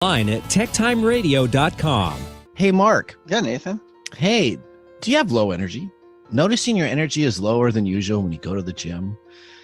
Online at techtimeradio.com. Hey, Mark. Yeah, Nathan. Hey, do you have low energy? Noticing your energy is lower than usual when you go to the gym?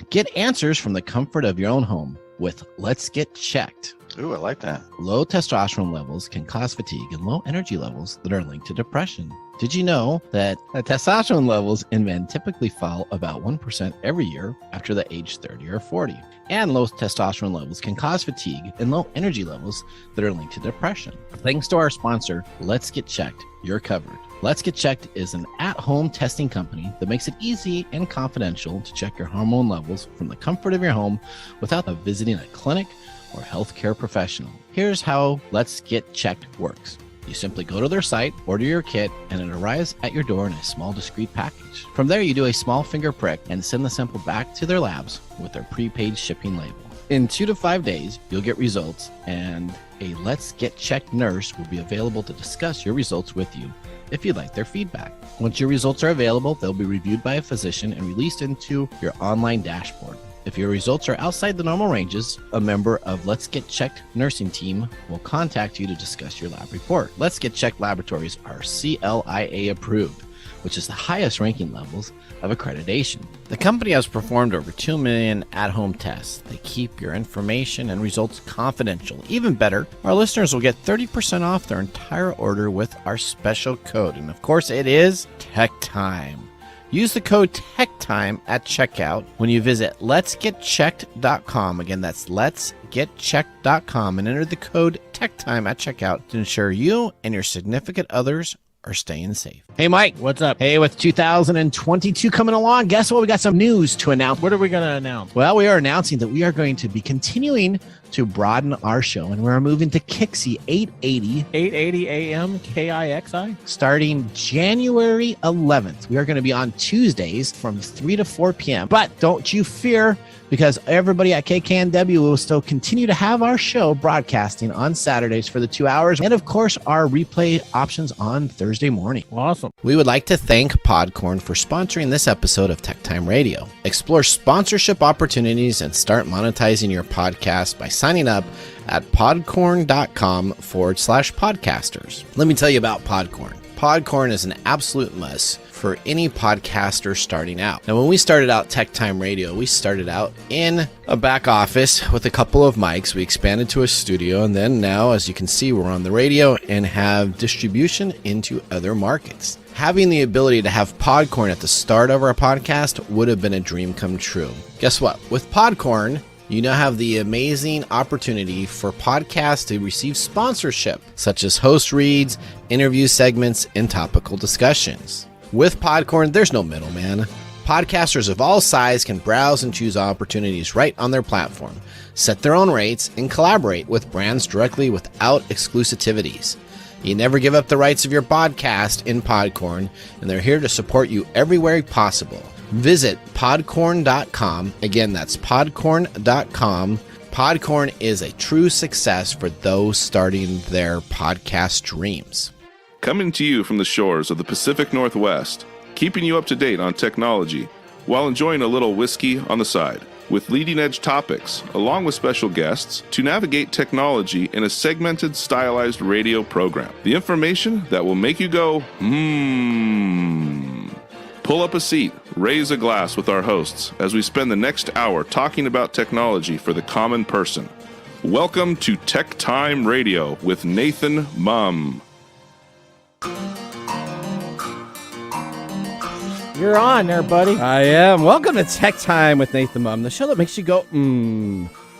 Get answers from the comfort of your own home with Let's Get Checked. Ooh, I like that. Low testosterone levels can cause fatigue and low energy levels that are linked to depression. Did you know that testosterone levels in men typically fall about 1% every year after the age 30 or 40? And low testosterone levels can cause fatigue and low energy levels that are linked to depression. Thanks to our sponsor, Let's Get Checked, you're covered. Let's Get Checked is an at-home testing company that makes it easy and confidential to check your hormone levels from the comfort of your home without visiting a clinic or healthcare professional. Here's how Let's Get Checked works. You simply go to their site, order your kit, and it arrives at your door in a small, discreet package. From there, you do a small finger prick and send the sample back to their labs with their prepaid shipping label. In 2 to 5 days, you'll get results, and a Let's Get Checked nurse will be available to discuss your results with you if you'd like their feedback. Once your results are available, they'll be reviewed by a physician and released into your online dashboard. If your results are outside the normal ranges, a member of Let's Get Checked nursing team will contact you to discuss your lab report. Let's Get Checked laboratories are CLIA approved, which is the highest ranking levels of accreditation. The company has performed over 2 million at-home tests. They keep your information and results confidential. Even better, our listeners will get 30% off their entire order with our special code. And of course, it is TechTime. Use the code TechTime at checkout when you visit letsgetchecked.com. Again, that's letsgetchecked.com, and enter the code TechTime at checkout to ensure you and your significant others are staying safe. Hey, Mike. What's up? Hey, with 2022 coming along, guess what? We got some news to announce. What are we going to announce? Well, we are announcing that we are going to be continuing to broaden our show, and we're moving to Kixie 880 AM KIXI? starting January 11th. We are going to be on Tuesdays from 3 to 4 p.m. But don't you fear, because everybody at KKNW will still continue to have our show broadcasting on Saturdays for the 2 hours, and of course, our replay options on Thursday morning. Awesome. We would like to thank Podcorn for sponsoring this episode of TechTime Radio. Explore sponsorship opportunities and start monetizing your podcast by signing up at podcorn.com/podcasters. Let me tell you about Podcorn. Podcorn is an absolute must for any podcaster starting out. Now, when we started out TechTime Radio, we started out in a back office with a couple of mics. We expanded to a studio, and then now, as you can see, we're on the radio and have distribution into other markets. Having the ability to have Podcorn at the start of our podcast would have been a dream come true. Guess what? With Podcorn, you now have the amazing opportunity for podcasts to receive sponsorship, such as host reads, interview segments, and topical discussions. With Podcorn, there's no middleman. Podcasters of all sizes can browse and choose opportunities right on their platform, set their own rates, and collaborate with brands directly without exclusivities. You never give up the rights of your podcast in Podcorn, and they're here to support you everywhere possible. Visit podcorn.com. Again, that's podcorn.com. Podcorn is a true success for those starting their podcast dreams. Coming to you from the shores of the Pacific Northwest, keeping you up to date on technology while enjoying a little whiskey on the side, with leading-edge topics, along with special guests, to navigate technology in a segmented, stylized radio program. The information that will make you go, Pull up a seat, raise a glass with our hosts as we spend the next hour talking about technology for the common person. Welcome to TechTime Radio with Nathan Mumm. You're on there, buddy. I am. Welcome to Tech Time with Nathan Mumm, the show that makes you go,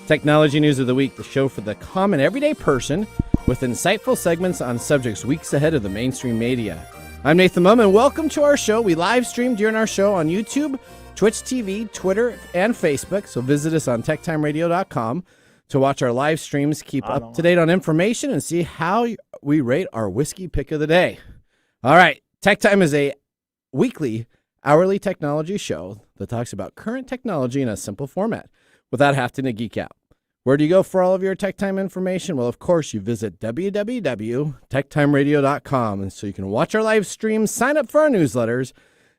Technology News of the Week, the show for the common everyday person with insightful segments on subjects weeks ahead of the mainstream media. I'm Nathan Mumm, and welcome to our show. We live stream during our show on YouTube, Twitch TV, Twitter, and Facebook, so visit us on techtimeradio.com to watch our live streams, keep up to date on information, and see how we rate our whiskey pick of the day. All right, Tech Time is a weekly, hourly technology show that talks about current technology in a simple format without having to geek out. Where do you go for all of your Tech Time information? Well, of course, you visit www.techtimeradio.com, and so you can watch our live streams, sign up for our newsletters,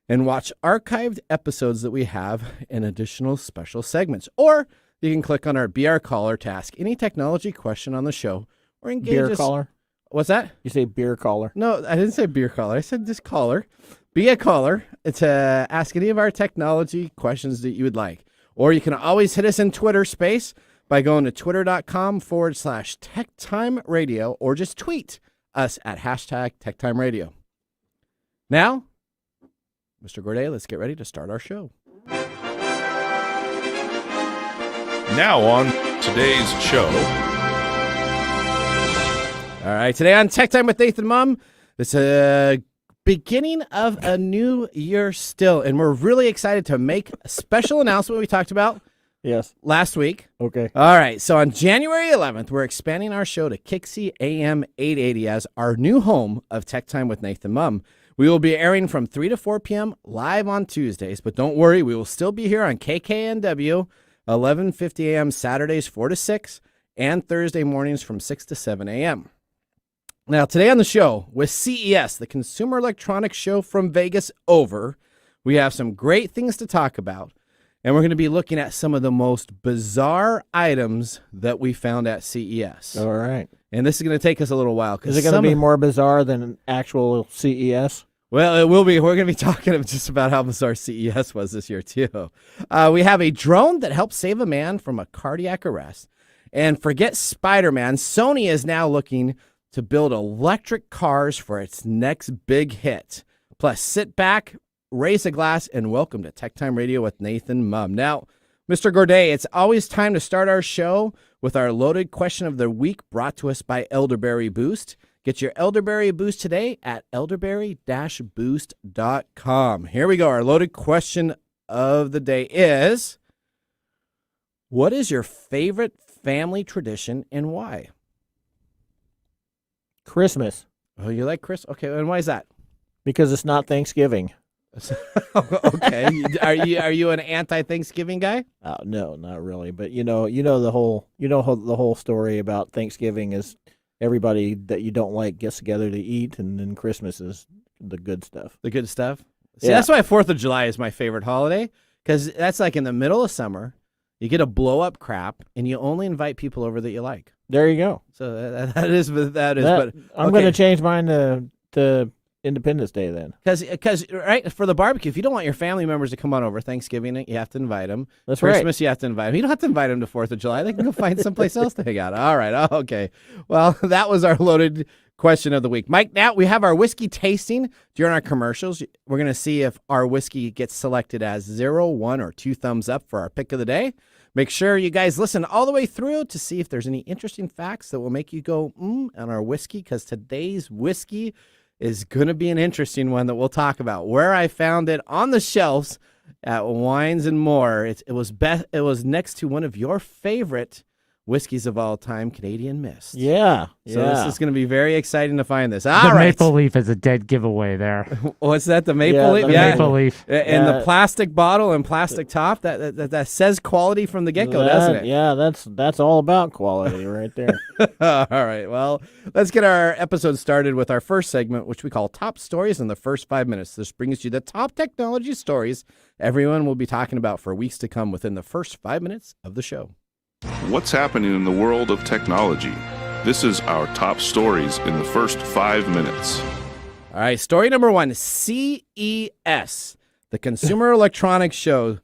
and watch archived episodes that we have and additional special segments. Or you can click on our Be Our Caller to ask any technology question on the show or engage Beer us. caller. What's that? You say beer caller. No, I didn't say beer caller. I said just caller. Be a caller to ask any of our technology questions that you would like. Or you can always hit us in Twitter space by going to twitter.com/TechTime Radio or just tweet us at #TechTime Radio. Now, Mr. Gourdet, let's get ready to start our show. Now on today's show. All right, today on Tech Time with Nathan Mumm, it's a beginning of a new year still, and we're really excited to make a special announcement we talked about last week. Okay. All right, so on January 11th, we're expanding our show to Kixie AM 880 as our new home of Tech Time with Nathan Mumm. We will be airing from 3 to 4 p.m. live on Tuesdays, but don't worry, we will still be here on KKNW, 11:50 a.m. Saturdays 4 to 6, and Thursday mornings from 6 to 7 a.m. Now, today on the show, with CES, the Consumer Electronics Show from Vegas over, we have some great things to talk about, and we're going to be looking at some of the most bizarre items that we found at CES. All right. And this is going to take us a little while. Is it going to be more bizarre than an actual CES? Well, it will be. We're going to be talking just about how bizarre CES was this year, too. We have a drone that helped save a man from a cardiac arrest. And forget Spider-Man, Sony is now looking to build electric cars for its next big hit. Plus, sit back, raise a glass, and welcome to Tech Time Radio with Nathan Mumm. Now, Mr. Gourdet, it's always time to start our show with our loaded question of the week brought to us by Elderberry Boost. Get your Elderberry Boost today at elderberry-boost.com. Here we go. Our loaded question of the day is, what is your favorite family tradition and why? Christmas. Oh, you like Chris? Okay, and why is that? Because it's not Thanksgiving. Okay. Are you an anti-Thanksgiving guy? No, not really. But the whole story about Thanksgiving is everybody that you don't like gets together to eat, and then Christmas is the good stuff. The good stuff? See, Yeah. That's why 4th of July is my favorite holiday, because that's like in the middle of summer. You get to blow up crap, and you only invite people over that you like. There you go. So that is. But I'm going to change mine to Independence Day then. Because right, for the barbecue, if you don't want your family members to come on over Thanksgiving, you have to invite them. That's Christmas, right. You have to invite them. You don't have to invite them to 4th of July. They can go find someplace else to hang out. All right. Oh, okay. Well, that was our loaded question of the week. Mike, now we have our whiskey tasting during our commercials. We're going to see if our whiskey gets selected as 0, 1, or 2 thumbs up for our pick of the day. Make sure you guys listen all the way through to see if there's any interesting facts that will make you go, on our whiskey, because today's whiskey is going to be an interesting one that we'll talk about. Where I found it on the shelves at Wines and More. It was next to one of your favorite whiskeys of all time, Canadian Mist. Yeah. So this is going to be very exciting to find this. The All right. maple leaf is a dead giveaway there. What's that? The maple Yeah, leaf? the Maple leaf. And the plastic bottle and plastic top. That says quality from the get-go, doesn't it? Yeah, that's all about quality right there. All right. Well, let's get our episode started with our first segment, which we call Top Stories in the First 5 Minutes. This brings you the top technology stories everyone will be talking about for weeks to come within the first 5 minutes of the show. What's happening in the world of technology? This is our top stories in the first 5 minutes. All right, story number 1, CES, the Consumer Electronics Show.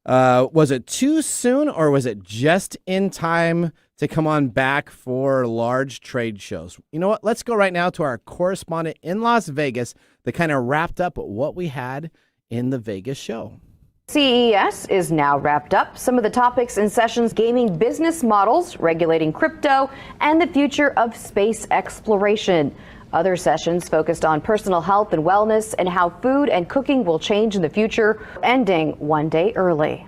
Was it too soon, or was it just in time to come on back for large trade shows? You know what? Let's go right now to our correspondent in Las Vegas that kind of wrapped up what we had in the Vegas show. CES is now wrapped up. Some of the topics in sessions: gaming business models, regulating crypto, and the future of space exploration. Other sessions focused on personal health and wellness and how food and cooking will change in the future, ending one day early.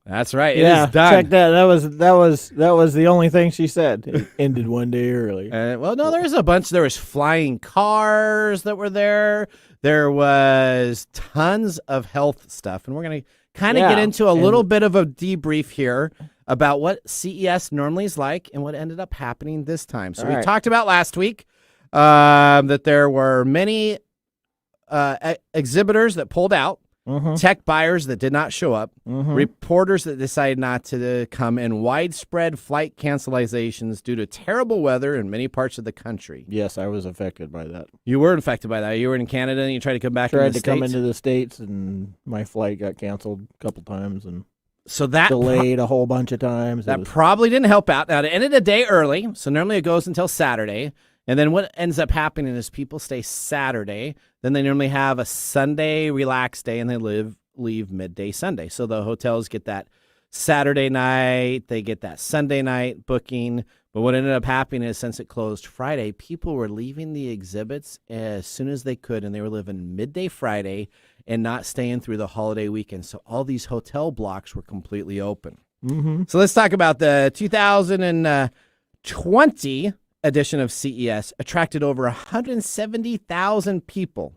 That's right. It Yeah, is done. check that. That was the only thing she said. It ended one day early. Well, no, there was a bunch. There was flying cars that were there. There was tons of health stuff, and we're going to kind of get into a little bit of a debrief here about what CES normally is like and what ended up happening this time. So we talked about last week that there were many exhibitors that pulled out. tech buyers that did not show up, reporters that decided not to come, and widespread flight cancellations due to terrible weather in many parts of the country. Yes, I was affected by that. You were affected by that. You were in Canada and you tried to come back Tried to come into the States, and my flight got canceled a couple times and so that delayed a whole bunch of times. That probably didn't help out. Now, it ended a day early, so normally it goes until Saturday. And then what ends up happening is people stay Saturday, then they normally have a Sunday relaxed day, and they leave midday Sunday. So the hotels get that Saturday night, they get that Sunday night booking. But what ended up happening is since it closed Friday, people were leaving the exhibits as soon as they could, and they were leaving midday Friday and not staying through the holiday weekend. So all these hotel blocks were completely open. So let's talk about the 2020 edition of CES. Attracted over 170,000 people.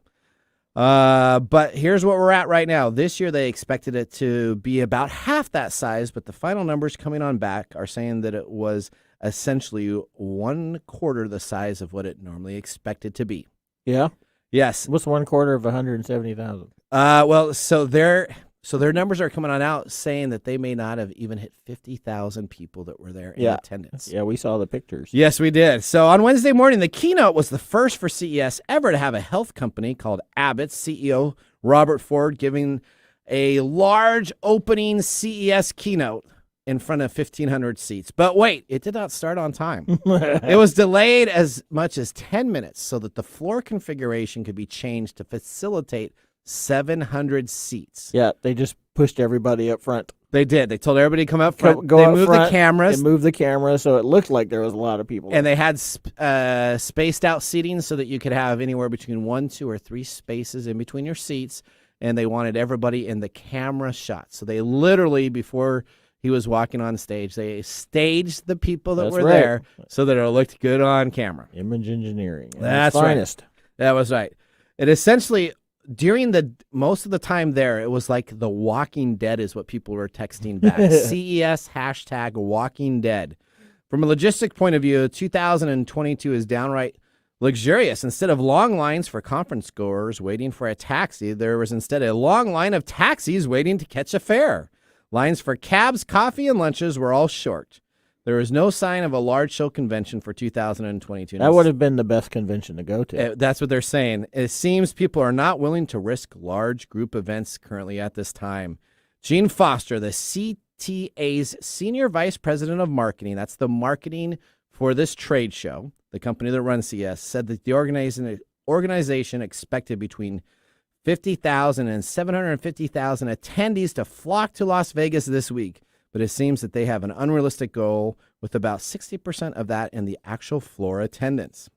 But here's what we're at right now. This year, they expected it to be about half that size, but the final numbers coming on back are saying that it was essentially 1/4 the size of what it normally expected to be. Yeah? Yes. What's 1/4 of 170,000? Well, so their numbers are coming on out saying that they may not have even hit 50,000 people that were there in attendance. Yeah, we saw the pictures. Yes, we did. So on Wednesday morning, the keynote was the first for CES ever to have a health company called Abbott's CEO Robert Ford giving a large opening CES keynote in front of 1,500 seats. But wait, it did not start on time. It was delayed as much as 10 minutes so that the floor configuration could be changed to facilitate 700 seats. Yeah, they just pushed everybody up front. They did. They told everybody to come up front. Go they up moved front, the cameras. They moved the camera so it looked like there was a lot of people. And they had spaced out seating so that you could have anywhere between 1, 2, or 3 spaces in between your seats. And they wanted everybody in the camera shot. So they literally, before he was walking on stage, they staged the people that were there so that it looked good on camera. Image engineering. That's finest. Right. That was right. It essentially, during the most of the time there, it was like The Walking Dead is what people were texting back. CES # Walking Dead. From a logistic point of view, 2022 is downright luxurious. Instead of long lines for conference goers waiting for a taxi, there was instead a long line of taxis waiting to catch a fare. Lines for cabs, coffee, and lunches were all short. There is no sign of a large show convention for 2022. That would have been the best convention to go to. That's what they're saying. It seems people are not willing to risk large group events currently at this time. Gene Foster, the CTA's Senior Vice President of Marketing, that's the marketing for this trade show, the company that runs CES, said that the organization expected between 50,000 and 750,000 attendees to flock to Las Vegas this week. But it seems that they have an unrealistic goal with about 60% of that in the actual floor attendance.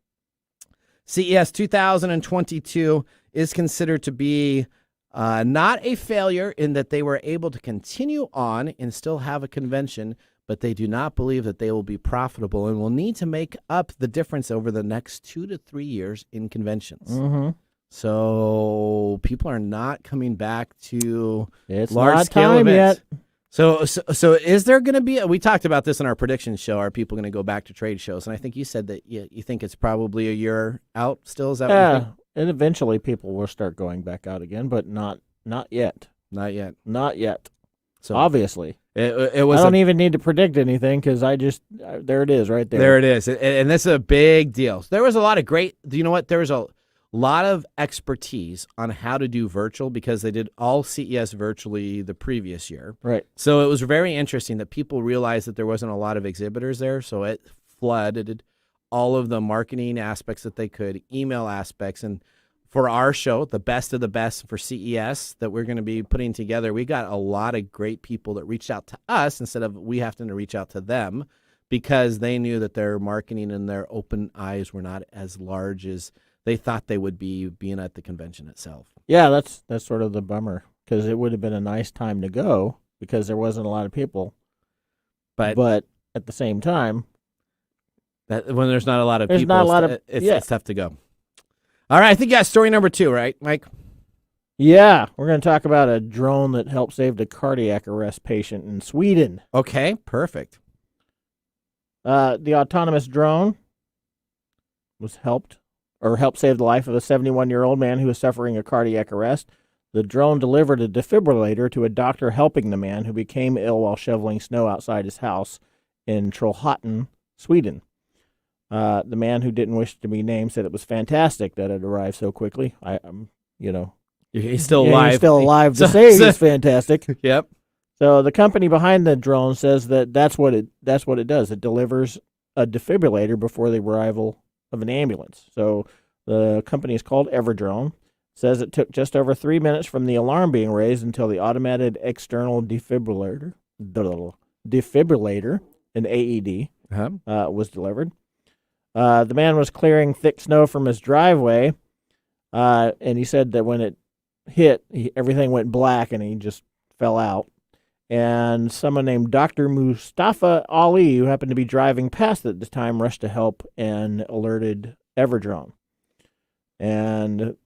CES 2022 is considered to be not a failure in that they were able to continue on and still have a convention, but they do not believe that they will be profitable and will need to make up the difference over the next 2 to 3 years in conventions. So people are not coming back to large-scale events. Yet. So is there going to be? We talked about this in our prediction show. Are people going to go back to trade shows? And I think you said that you think it's probably a year out still. Is that what you think? And eventually people will start going back out again, but not yet. Not yet. Not yet. So obviously, it was. I don't even need to predict anything because there it is right there. There it is, and this is a big deal. There was a lot of great. You know what? There was a lot of expertise on how to do virtual because they did all CES virtually the previous year. Right. So it was very interesting that people realized that there wasn't a lot of exhibitors there. So it flooded all of the marketing aspects that they could, email aspects. And for our show, the best of the best for CES that we're going to be putting together, we got a lot of great people that reached out to us instead of we having to reach out to them because they knew that their marketing and their open eyes were not as large as they thought they would be being at the convention itself. Yeah, that's sort of the bummer because it would have been a nice time to go because there wasn't a lot of people. But at the same time, when there's not a lot of people, it's tough to go. All right, I think you got story number 2, right, Mike? Yeah, we're going to talk about a drone that helped save a cardiac arrest patient in Sweden. Okay, perfect. The autonomous drone helped save the life of a 71-year-old man who was suffering a cardiac arrest. The drone delivered a defibrillator to a doctor helping the man who became ill while shoveling snow outside his house in Trollhättan, Sweden. The man who didn't wish to be named said it was fantastic that it arrived so quickly. He's still alive. He's still alive to say it's fantastic. Yep. So the company behind the drone says that's what it does. It delivers a defibrillator before the arrival of an ambulance. So the company is called Everdrone. Says it took just over 3 minutes from the alarm being raised until the automated external defibrillator, an AED, was delivered. The man was clearing thick snow from his driveway, and he said that when it hit, everything went black and he just fell out. And someone named Dr. Mustafa Ali, who happened to be driving past at the time, rushed to help and alerted Everdrone. And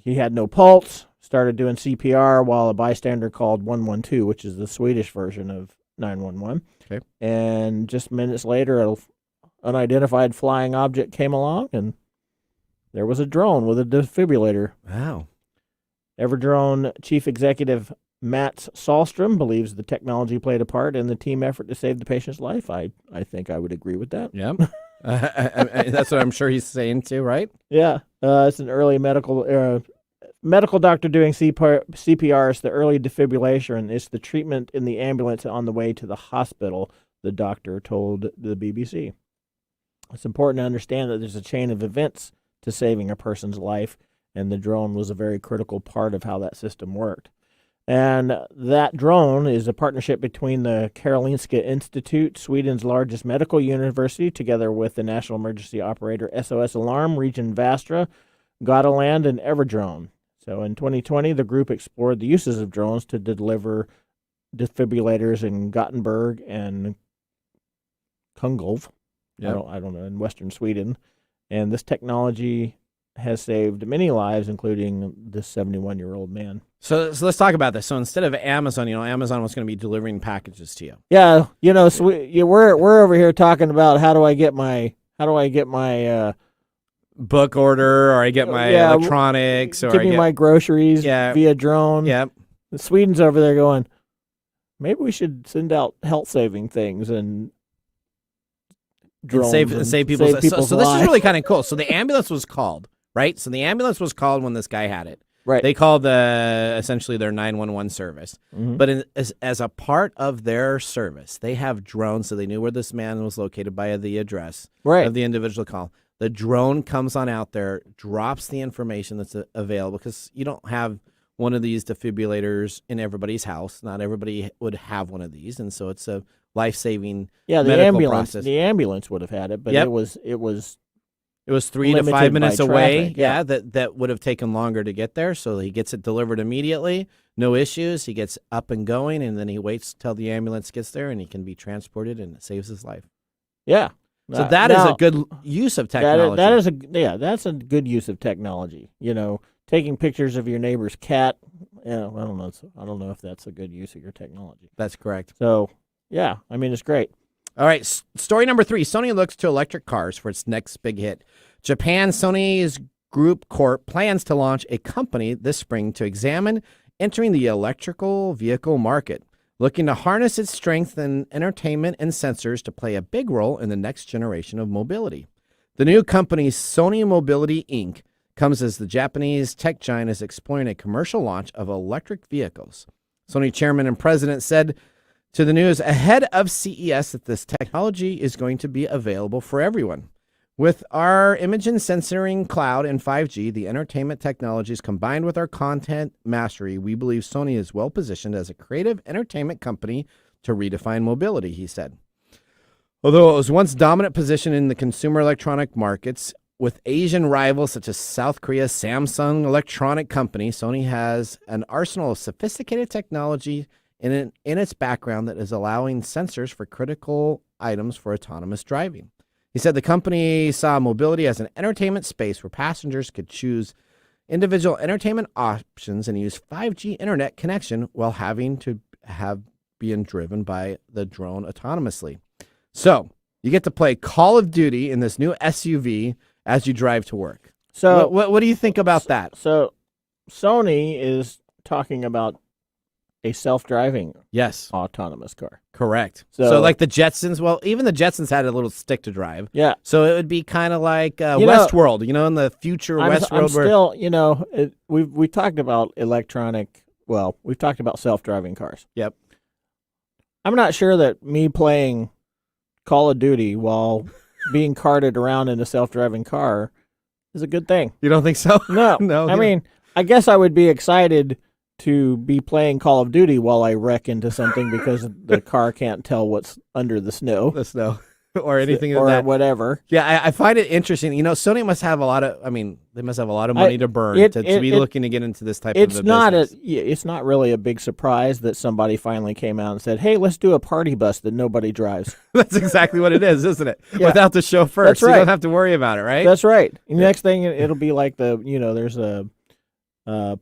he had no pulse, started doing CPR while a bystander called 112, which is the Swedish version of 911. Okay. And just minutes later, an unidentified flying object came along, and there was a drone with a defibrillator. Wow. Everdrone Chief Executive Mats Sahlstrom believes the technology played a part in the team effort to save the patient's life. I think I would agree with that. Yeah. That's what I'm sure he's saying too, right? Yeah. It's an early medical doctor doing CPR. It's the early defibrillation, and it's the treatment in the ambulance on the way to the hospital, the doctor told the BBC. It's important to understand that there's a chain of events to saving a person's life, and the drone was a very critical part of how that system worked. And that drone is a partnership between the Karolinska Institute, Sweden's largest medical university, together with the national emergency operator SOS Alarm, Region Västra, Gotaland, and Everdrone. So in 2020, the group explored the uses of drones to deliver defibrillators in Gothenburg and Kungälv, I don't know, in western Sweden. And this technology has saved many lives, including this 71-year-old man. So let's talk about this. So instead of Amazon, Amazon was going to be delivering packages to you. Yeah, so we're over here talking about how do I get my book order, or I get my electronics, or give me my groceries via drone. Yeah. Sweden's over there going, maybe we should send out health-saving things and drones and save people's lives. So this is really kind of cool. So the ambulance was called, right? So the ambulance was called when this guy had it. Right. They called essentially their 911 service. Mm-hmm. But as a part of their service, they have drones, so they knew where this man was located by the address of the individual call. The drone comes on out there, drops the information that's available, because you don't have one of these defibrillators in everybody's house. Not everybody would have one of these, and so it's a life-saving medical process. The ambulance would have had it, but it was 3 to 5 minutes away. That would have taken longer to get there. So he gets it delivered immediately, no issues. He gets up and going, and then he waits till the ambulance gets there, and he can be transported, and it saves his life. Yeah. So that is a good use of technology. That's a good use of technology. Taking pictures of your neighbor's cat. I don't know if that's a good use of your technology. That's correct. So, yeah, it's great. All right, story number 3. Sony looks to electric cars for its next big hit. Japan Sony's Group Corp plans to launch a company this spring to examine entering the electrical vehicle market, looking to harness its strength in entertainment and sensors to play a big role in the next generation of mobility. The new company, Sony Mobility Inc., comes as the Japanese tech giant is exploring a commercial launch of electric vehicles. Sony chairman and president said to the news ahead of CES that this technology is going to be available for everyone. With our image and sensoring cloud and 5G, the entertainment technologies combined with our content mastery, we believe Sony is well positioned as a creative entertainment company to redefine mobility, he said. Although it was once dominant position in the consumer electronic markets, with Asian rivals such as South Korea's Samsung Electronic Company, Sony has an arsenal of sophisticated technology in its background that is allowing sensors for critical items for autonomous driving. He said the company saw mobility as an entertainment space where passengers could choose individual entertainment options and use 5G internet connection while having to being driven by the drone autonomously. So you get to play Call of Duty in this new SUV as you drive to work. So what do you think about that? So Sony is talking about a self-driving Yes, autonomous car. correct. So- So like the Jetsons, well, even the Jetsons had a little stick to drive. Yeah. So it would be kind of like know- Westworld, in the future I'm Westworld. where still, we talked about we've talked about self-driving cars. Yep. I'm not sure that me playing Call of Duty while being carted around in a self-driving car is a good thing. You don't think so? No. No. I mean, I guess I would be excited to be playing Call of Duty while I wreck into something because the car can't tell what's under the snow the snow or anything or of that. whatever. Yeah, I find it interesting. Sony must have a lot of. They must have a lot of money to burn to be looking to get into this type of a business. It's not really a big surprise that somebody finally came out and said, "Hey, let's do a party bus that nobody drives." That's exactly what it is, isn't it? Yeah. Without the chauffeur, That's so you right. don't have to worry about it, right? That's right. And the next thing, it'll be like there's a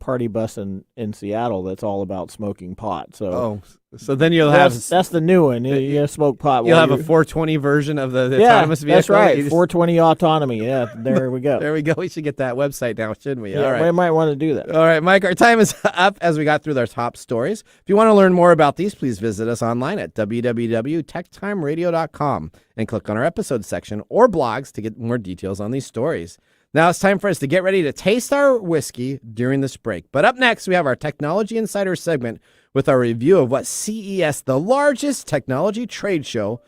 party bus in Seattle that's all about smoking pot. So so then you'll have that's the new one. You smoke pot. you'll while have a you're- 420 version of the yeah, autonomous vehicle. that's right. You just- 420 autonomy. Yeah, there we go. There we go. We should get that website now, shouldn't we? Yeah, All right. we might want to do that. All right, Mike, our time is up as we got through our top stories. If you want to learn more about these, please visit us online at www.techtimeradio.com and click on our episode section or blogs to get more details on these stories. Now it's time for us to get ready to taste our whiskey during this break. But up next, we have our Technology Insider segment with our review of what CES, the largest technology trade show,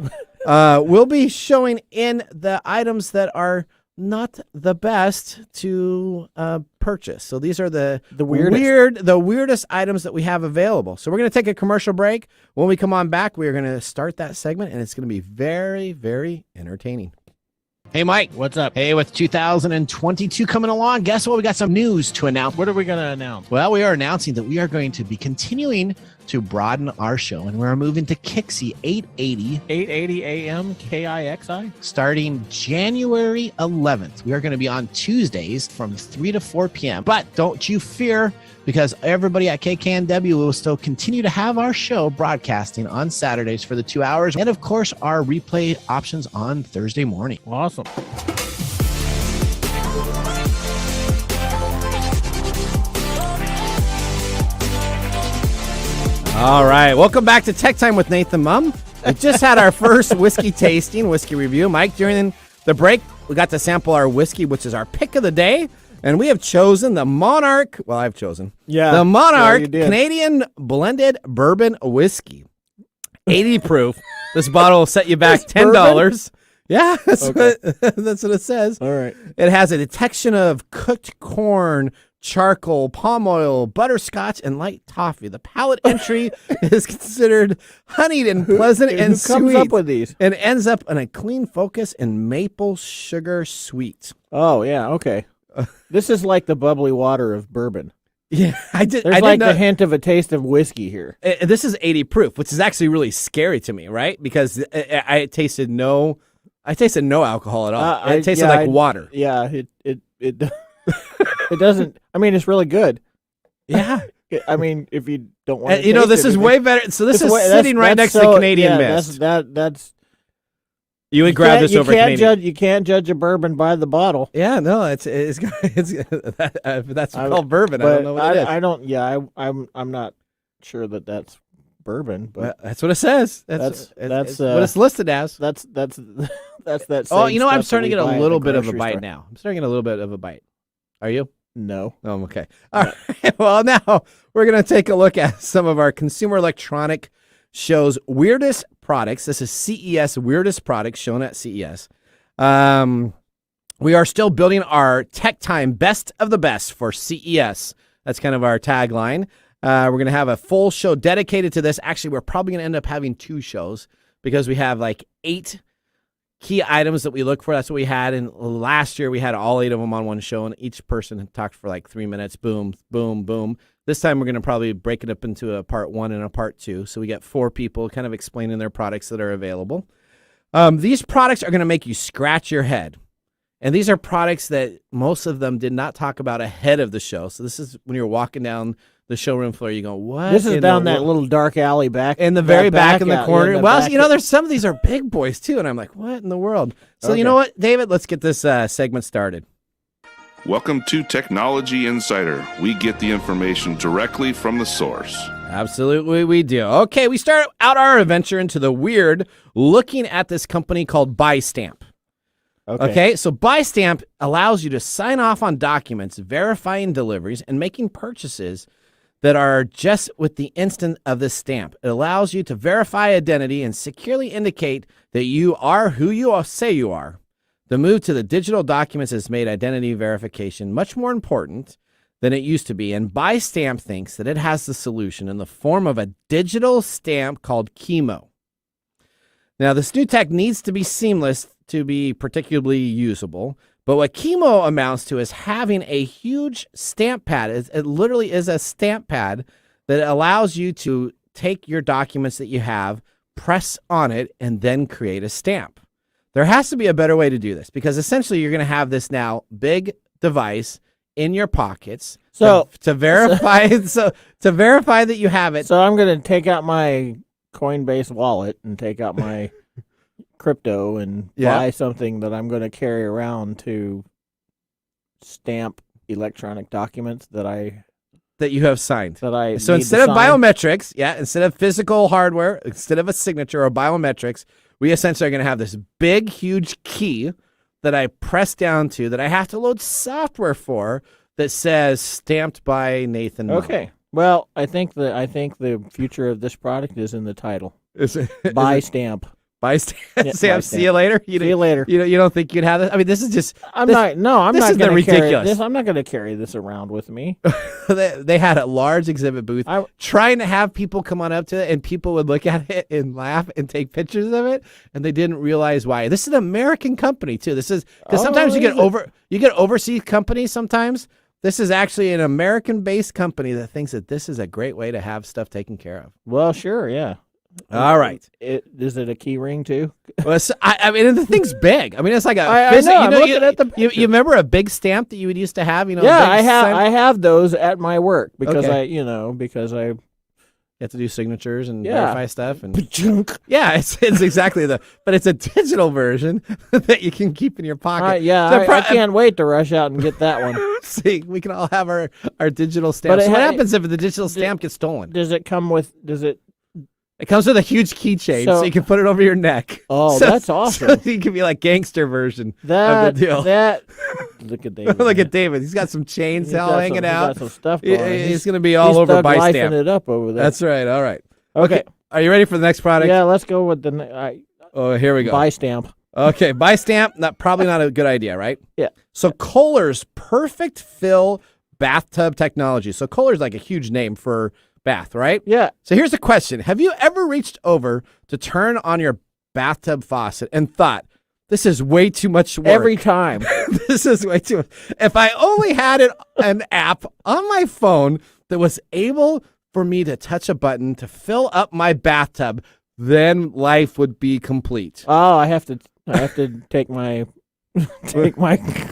will be showing in the items that are not the best to purchase. So these are the weirdest items that we have available. So we're going to take a commercial break. When we come on back, we are going to start that segment, and it's going to be very, very entertaining. Hey, Mike. What's up? Hey, with 2022 coming along, guess what? We got some news to announce. What are we going to announce? Well, we are announcing that we are going to be continuing to broaden our show, and we're moving to Kixie 880 AM KIXI? starting January 11th. We are going to be on Tuesdays from 3 to 4 p.m. But don't you fear, because everybody at KKNW will still continue to have our show broadcasting on Saturdays for the 2 hours, and of course, our replay options on Thursday morning. Awesome. All right. Welcome back to Tech Time with Nathan Mumm. We just had our first whiskey tasting, whiskey review. Mike, during the break, we got to sample our whiskey, which is our pick of the day. And we have chosen the Monarch. Well, I've chosen. Yeah. The Monarch you did. Canadian blended bourbon whiskey. 80 proof. This bottle will set you back $10. Yeah, that's what it says. All right. It has a detection of cooked corn, charcoal, palm oil, butterscotch, and light toffee. The palate entry is considered honeyed and pleasant and Who comes sweet, up with these? and ends up on a clean focus in maple sugar sweet. Oh, yeah, okay. This is like the bubbly water of bourbon. Yeah, I did. There's I like did the not, hint of a taste of whiskey here. This is 80 proof, which is actually really scary to me, right? Because I tasted no alcohol at all. It tasted like water. Yeah, it doesn't. I mean, it's really good. Yeah. I mean, if you don't want, this is way better. So this is sitting right next to Canadian Mist. That's You would grab this over Canadian. You can't judge a bourbon by the bottle. Yeah, no, it's that's called bourbon. I don't know what it is. I don't. Yeah, I'm not sure that that's bourbon, but Well, that's what it says. That's what it's listed as. that's that. Oh, same I'm stuff starting to that get we buy a at little the bit of a grocery bite store. now. I'm starting to get a little bit of a bite. Are you? No. Oh, okay. All right. Well, now we're going to take a look at some of our Consumer Electronic Show's weirdest products. This is CES weirdest products shown at CES. We are still building our Tech Time Best of the Best for CES. That's kind of our tagline. We're going to have a full show dedicated to this. Actually, we're probably going to end up having 2 shows because we have like 8 key items that we look for. That's what we had. And last year we had all 8 of them on one show, and each person talked for like 3 minutes. Boom, boom, boom. This time we're going to probably break it up into a part 1 and a part 2. So we get 4 people kind of explaining their products that are available. These products are going to make you scratch your head. And these are products that most of them did not talk about ahead of the show. So this is when you're walking down the showroom floor, you go, what? This is down that little dark alley back in the very back in the corner. Well, back there's some of these are big boys too, and I'm like, what in the world? So Okay. you know what, David? Let's get this segment started. Welcome to Technology Insider. We get the information directly from the source. Absolutely, we do. Okay, we start out our adventure into the weird looking at this company called BuyStamp. Okay, so BuyStamp allows you to sign off on documents, verifying deliveries, and making purchases that are just with the instant of this stamp. It allows you to verify identity and securely indicate that you are who you say you are. The move to the digital documents has made identity verification much more important than it used to be, and BuyStamp thinks that it has the solution in the form of a digital stamp called Chemo. Now, this new tech needs to be seamless to be particularly usable, but what Chemo amounts to is having a huge stamp pad. It literally is a stamp pad that allows you to take your documents that you have, press on it, and then create a stamp. There has to be a better way to do this because essentially you're going to have this now big device in your pockets to verify to verify that you have it. So I'm going to take out my Coinbase wallet and take out my crypto and buy something that I'm going to carry around to stamp electronic documents that you have signed. So instead of biometrics, instead of physical hardware, instead of a signature or biometrics, we essentially are going to have this big, huge key that I press down to that I have to load software for that says stamped by Nathan Mumm. Okay. Well, I think the future of this product is in the title. BuyStamp. BuyStamp. See you later. See you later. You don't think you'd have this? I mean, this is just. I'm not going to carry this around with me. They had a large exhibit booth trying to have people come on up to it, and people would look at it and laugh and take pictures of it, and they didn't realize why. This is an American company too. This is because sometimes you get overseas companies. Sometimes this is actually an American-based company that thinks that this is a great way to have stuff taken care of. Well, sure, yeah. All right. Is it a key ring too? Well, I mean, the thing's big. I mean, it's like a. I know. I'm looking at the picture. You remember a big stamp that you used to have? Yeah, I have those at my work because I You have to do signatures and verify stuff, and it's exactly but it's a digital version that you can keep in your pocket. I can't wait to rush out and get that one. See, we can all have our digital stamp. So what happens if the digital stamp gets stolen? Does it come with? It comes with a huge keychain, so you can put it over your neck. Oh, that's awesome! So you can be like gangster version of the deal. Look at David. Look at David. He's got some chains hanging out. He's got some stuff going. He's going to be all over BuyStamp. It up over there. That's right. All right. Okay. Are you ready for the next product? Yeah, let's go with the. Here we go. BuyStamp. Okay, BuyStamp. Probably not a good idea, right? Yeah. So Kohler's perfect fill bathtub technology. So Kohler's like a huge name for bath, right? Yeah. So here's the question. Have you ever reached over to turn on your bathtub faucet and thought, this is way too much work? Every time. This is way too much. If I only had an app on my phone that was able for me to touch a button to fill up my bathtub, then life would be complete. Oh, I have to take my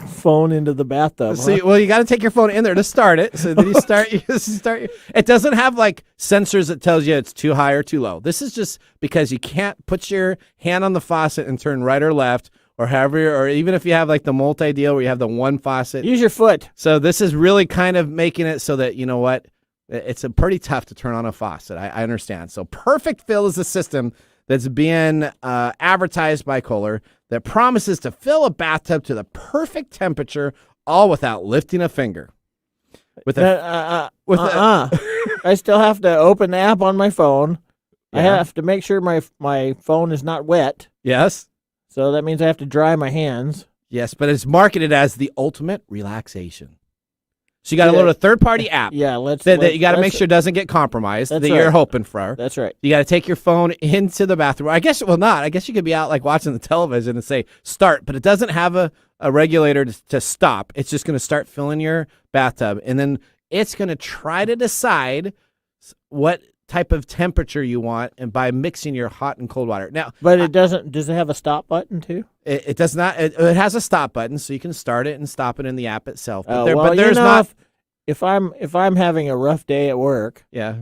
phone into the bathtub. See, well, you got to take your phone in there to start it. So then you start. It doesn't have like sensors that tells you it's too high or too low. This is just because you can't put your hand on the faucet and turn right or left, or however, or even if you have like the multi-deal where you have the one faucet. Use your foot. So this is really kind of making it so that, you know what, it's pretty tough to turn on a faucet. I understand. So Perfect Fill is a system that's being advertised by Kohler that promises to fill a bathtub to the perfect temperature, all without lifting a finger. I still have to open the app on my phone. Yeah. I have to make sure my phone is not wet. Yes. So that means I have to dry my hands. Yes, but it's marketed as the ultimate relaxation. So you got to load a third-party app. Yeah, that you got to make sure doesn't get compromised. That you're hoping for. That's right. You got to take your phone into the bathroom. I guess you could be out like watching the television and say start, but it doesn't have a regulator to stop. It's just going to start filling your bathtub, and then it's going to try to decide what type of temperature you want, and by mixing your hot and cold water. Now, but it doesn't. Does it have a stop button too? It does not. It has a stop button, so you can start it and stop it in the app itself. But, but there's not. If I'm having a rough day at work, yeah,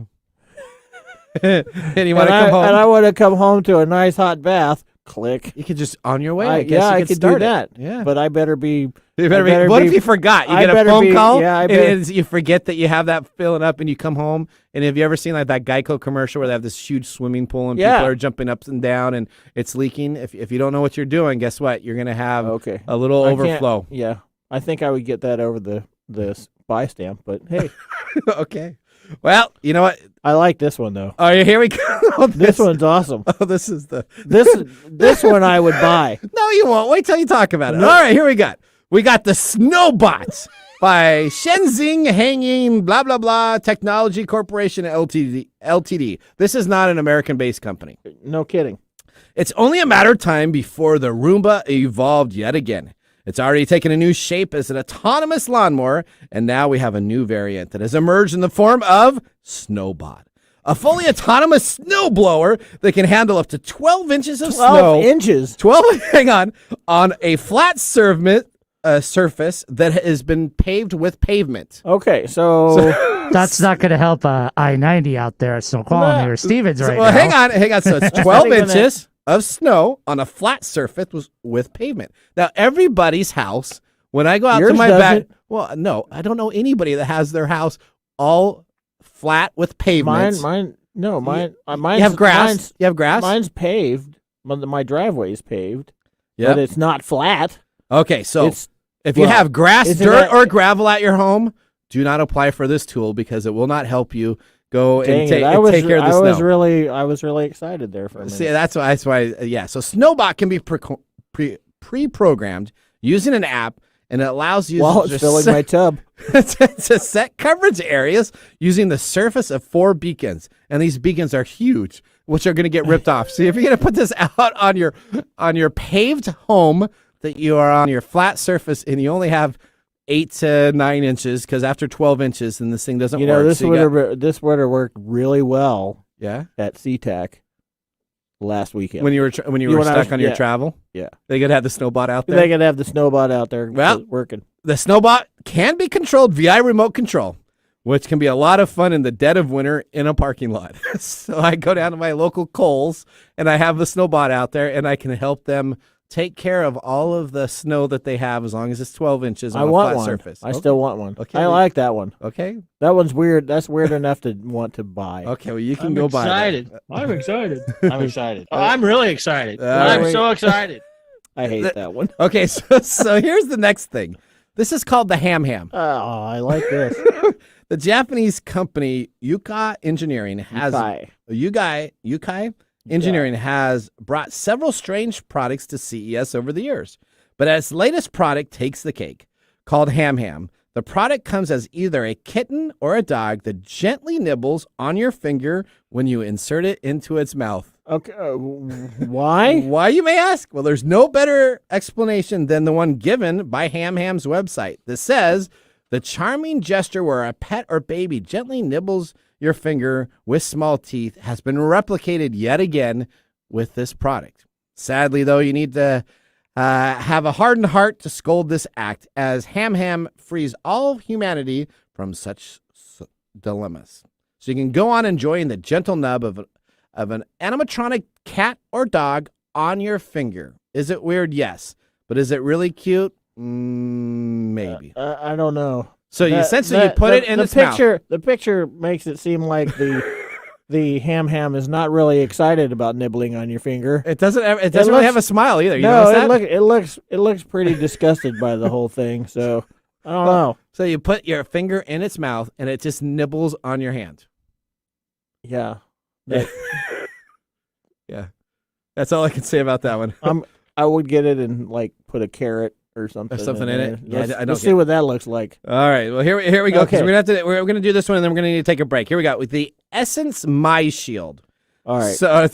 and you want to come home, and I want to come home to a nice hot bath, click. You could just on your way. I could do that. Yeah, but I better be You better better what be- if you forgot? You I get a better phone be- call, yeah, I and better- you forget that you have that filling up, and you come home. And have you ever seen like that Geico commercial where they have this huge swimming pool and Yeah. people are jumping up and down and it's leaking? If you don't know what you're doing, guess what? You're gonna have a little I can't- overflow. Yeah, I think I would get that over the buy stamp, but hey, Okay. Well, you know what? I like this one though. Oh, here we go. This one's awesome. Oh, this is the. This one I would buy. No, you won't. Wait till you talk about it. No. All right, here we got. We got the Snowbot by Shenzhen Hanging blah blah blah Technology Corporation Ltd. This is not an American-based company. No kidding. It's only a matter of time before the Roomba evolved yet again. It's already taken a new shape as an autonomous lawnmower, and now we have a new variant that has emerged in the form of Snowbot, a fully autonomous snowblower that can handle up to 12 inches of 12 snow. inches. 12, hang on a flat surface that has been paved with pavement. Okay, so That's not going to help I-90 out there at Snoqualmie or Stevens right Well, now. hang on. So it's 12 inches of snow on a flat surface with pavement. Now, everybody's house, when I go out to Yours my back, doesn't. well, no, I don't know anybody that has their house all flat with pavement. Mine's You have grass. You have grass. Mine's paved. My driveway's paved, Yep. but it's not flat. Okay, so It's if you well, have grass, isn't dirt, that- or gravel at your home, do not apply for this tool because it will not help you go dang and it. take I was care of the snow. I was really excited there for a minute. See, that's why. Yeah. So Snowbot can be pre-programmed using an app, and it allows you While it's filling my tub. to set coverage areas using the surface of 4 beacons, and these beacons are huge, which are going to get ripped off. See, if you're going to put this out on your paved home that you are on your flat surface, and you only have 8 to 9 inches, because after 12 inches, then this thing doesn't work. This So this would have worked really well yeah. at SeaTac last weekend. When you were when I stuck was- on your yeah. travel, Yeah. they could have the Snowbot out there. They could have the Snowbot out there Well, working. The Snowbot can be controlled via remote control, which can be a lot of fun in the dead of winter in a parking lot. So I go down to my local Kohl's, and I have the Snowbot out there, and I can help them take care of all of the snow that they have as long as it's 12 inches on I a want flat one. surface. I still want one. Okay. I like that one. Okay. That one's weird. That's weird enough to want to buy. Okay, well, you can I'm go buy excited. that. I'm excited. I'm excited. Oh, I'm really excited. I'm right. so excited. I hate that one. Okay, so here's the next thing. This is called the Hummmm. Oh, I like this. The Japanese company Yukai Engineering has Yukai Engineering has brought several strange products to CES over the years, but its latest product takes the cake. Called Hummmm, the product comes as either a kitten or a dog that gently nibbles on your finger when you insert it into its mouth. Okay, why? Why, you may ask? Well, there's no better explanation than the one given by Hummm's website that says the charming gesture where a pet or baby gently nibbles your finger with small teeth has been replicated yet again with this product. Sadly, though, you need to have a hardened heart to scold this act, as Hummmm frees all of humanity from such dilemmas. So you can go on enjoying the gentle nub of an animatronic cat or dog on your finger. Is it weird? Yes. But is it really cute? Maybe. I don't know. So you essentially put it in its mouth. The picture makes it seem like the Hummmm is not really excited about nibbling on your finger. It doesn't really have a smile either. You No, notice that? it looks pretty disgusted by the whole thing. So I don't know. So you put your finger in its mouth and it just nibbles on your hand. Yeah. Yeah. That's all I can say about that one. I would get it and like put a carrot or something. Something in it? Yeah, I don't Let's get see it. what that looks like. All right. Well, here we go. 'Cause Okay. we're gonna do this one, and then we're gonna need to take a break. Here we go with the Essence My Shield. All right. So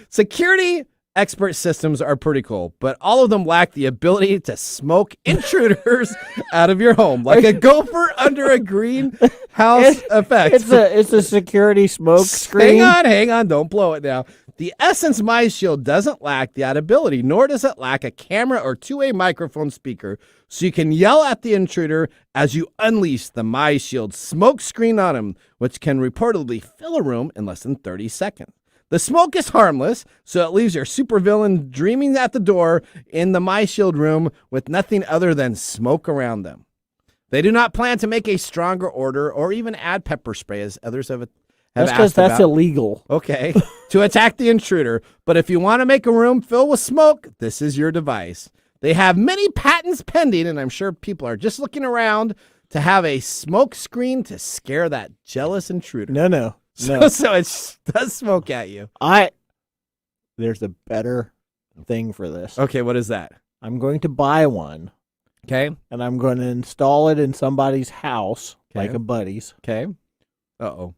security expert systems are pretty cool, but all of them lack the ability to smoke intruders out of your home, like a gopher under a greenhouse effect. It's a security smoke screen. Hang on, don't blow it now. The Essence My Shield doesn't lack that ability, nor does it lack a camera or two-way microphone speaker, so you can yell at the intruder as you unleash the My Shield smoke screen on him, which can reportedly fill a room in less than 30 seconds. The smoke is harmless, so it leaves your supervillain dreaming at the door in the My Shield room with nothing other than smoke around them. They do not plan to make a stronger order or even add pepper spray, as others have That's because that's illegal. Okay, to attack the intruder. But if you want to make a room filled with smoke, this is your device. They have many patents pending, and I'm sure people are just looking around to have a smoke screen to scare that jealous intruder. No. So it does smoke at you. There's a better thing for this. Okay, what is that? I'm going to buy one. Okay. And I'm going to install it in somebody's house, like a buddy's. Okay. Uh-oh.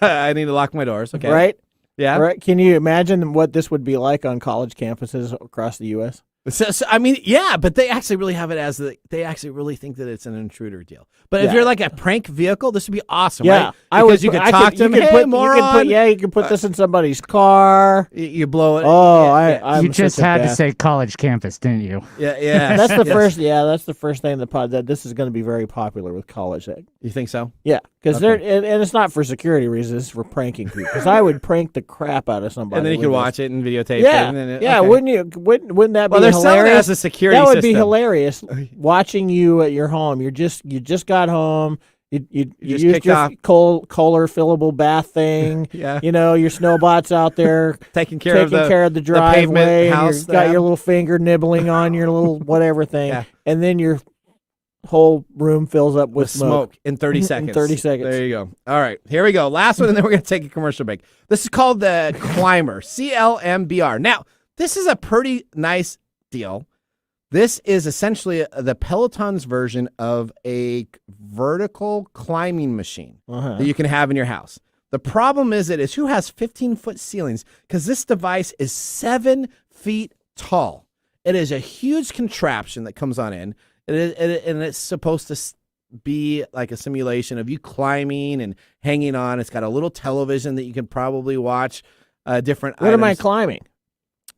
I need to lock my doors. Okay. Right? Yeah. Right. Can you imagine what this would be like on college campuses across the U.S.? So, I mean, yeah, but they actually really have it as they actually really think that it's an intruder deal. But if you're like a prank vehicle, this would be awesome, right? Because you could talk to them, hey, moron. You could put this in somebody's car. You blow it. Oh, you just had to say college campus, didn't you? Yeah. That's the first. Yeah, that's the first thing that this is going to be very popular with college. You think so? Yeah, because and it's not for security reasons; it's for pranking people. Because I would prank the crap out of somebody, and then you could watch it and videotape it. Yeah, wouldn't you? Wouldn't that be they're hilarious? selling it as a security that would system. be hilarious. Watching you at your home, you just got home. You used your Kohler fillable bath thing. Yeah. You know, your Snowbot's out there taking care of the driveway. House, you got your little finger nibbling on your little whatever thing. And then your whole room fills up with smoke in 30 seconds. 30 seconds. There you go. All right, here we go. Last one, and then we're going to take a commercial break. This is called the Climber, CLMBR. Now, this is a pretty nice deal. This is essentially the Peloton's version of a vertical climbing machine that you can have in your house. The problem is who has 15-foot ceilings? Because this device is 7 feet tall. It is a huge contraption that comes on in, and it's supposed to be like a simulation of you climbing and hanging on. It's got a little television that you can probably watch different items. What am I climbing?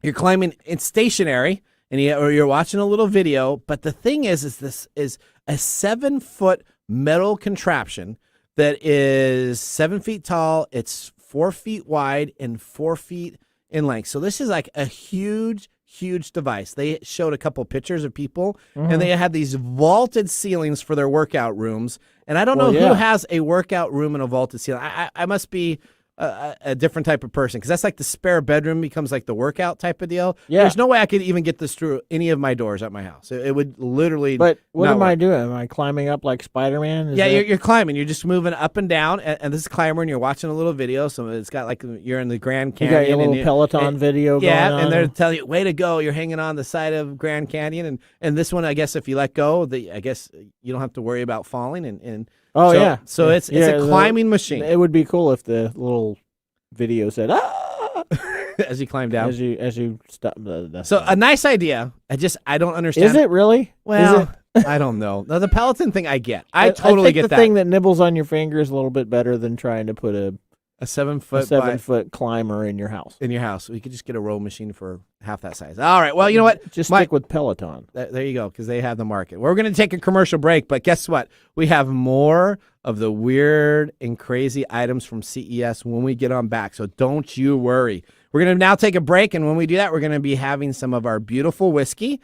You're climbing. It's stationary. Or you're watching a little video, but the thing is this is a 7-foot metal contraption that is 7 feet tall. It's 4 feet wide and 4 feet in length. So this is like a huge device. They showed a couple pictures of people, and they had these vaulted ceilings for their workout rooms. And I don't know who has a workout room and a vaulted ceiling. I must be a different type of person, because that's like the spare bedroom becomes like the workout type of deal. Yeah. There's no way I could even get this through any of my doors at my house. It would literally. But what am I doing? Am I climbing up like Spiderman? You're climbing. You're just moving up and down, and this is Climber, and you're watching a little video. So it's got like you're in the Grand Canyon. You got your little Peloton video going on. Yeah, and they're telling you, way to go. You're hanging on the side of Grand Canyon. And this one, I guess, if you let go, I guess you don't have to worry about falling. So it's a climbing machine. It would be cool if the little video said as you climb down, as you stop. So a nice idea. I don't understand. Is it really? Well, I don't know. Now, the Peloton thing, I get. I totally get the that. Thing that nibbles on your finger is a little bit better than trying to put a 7-foot climber in your house. You could just get a row machine for half that size. All right. Well, you know what? Just stick with Peloton. There you go, because they have the market. We're going to take a commercial break, but guess what? We have more of the weird and crazy items from CES when we get on back, so don't you worry. We're going to now take a break, and when we do that, we're going to be having some of our beautiful whiskey.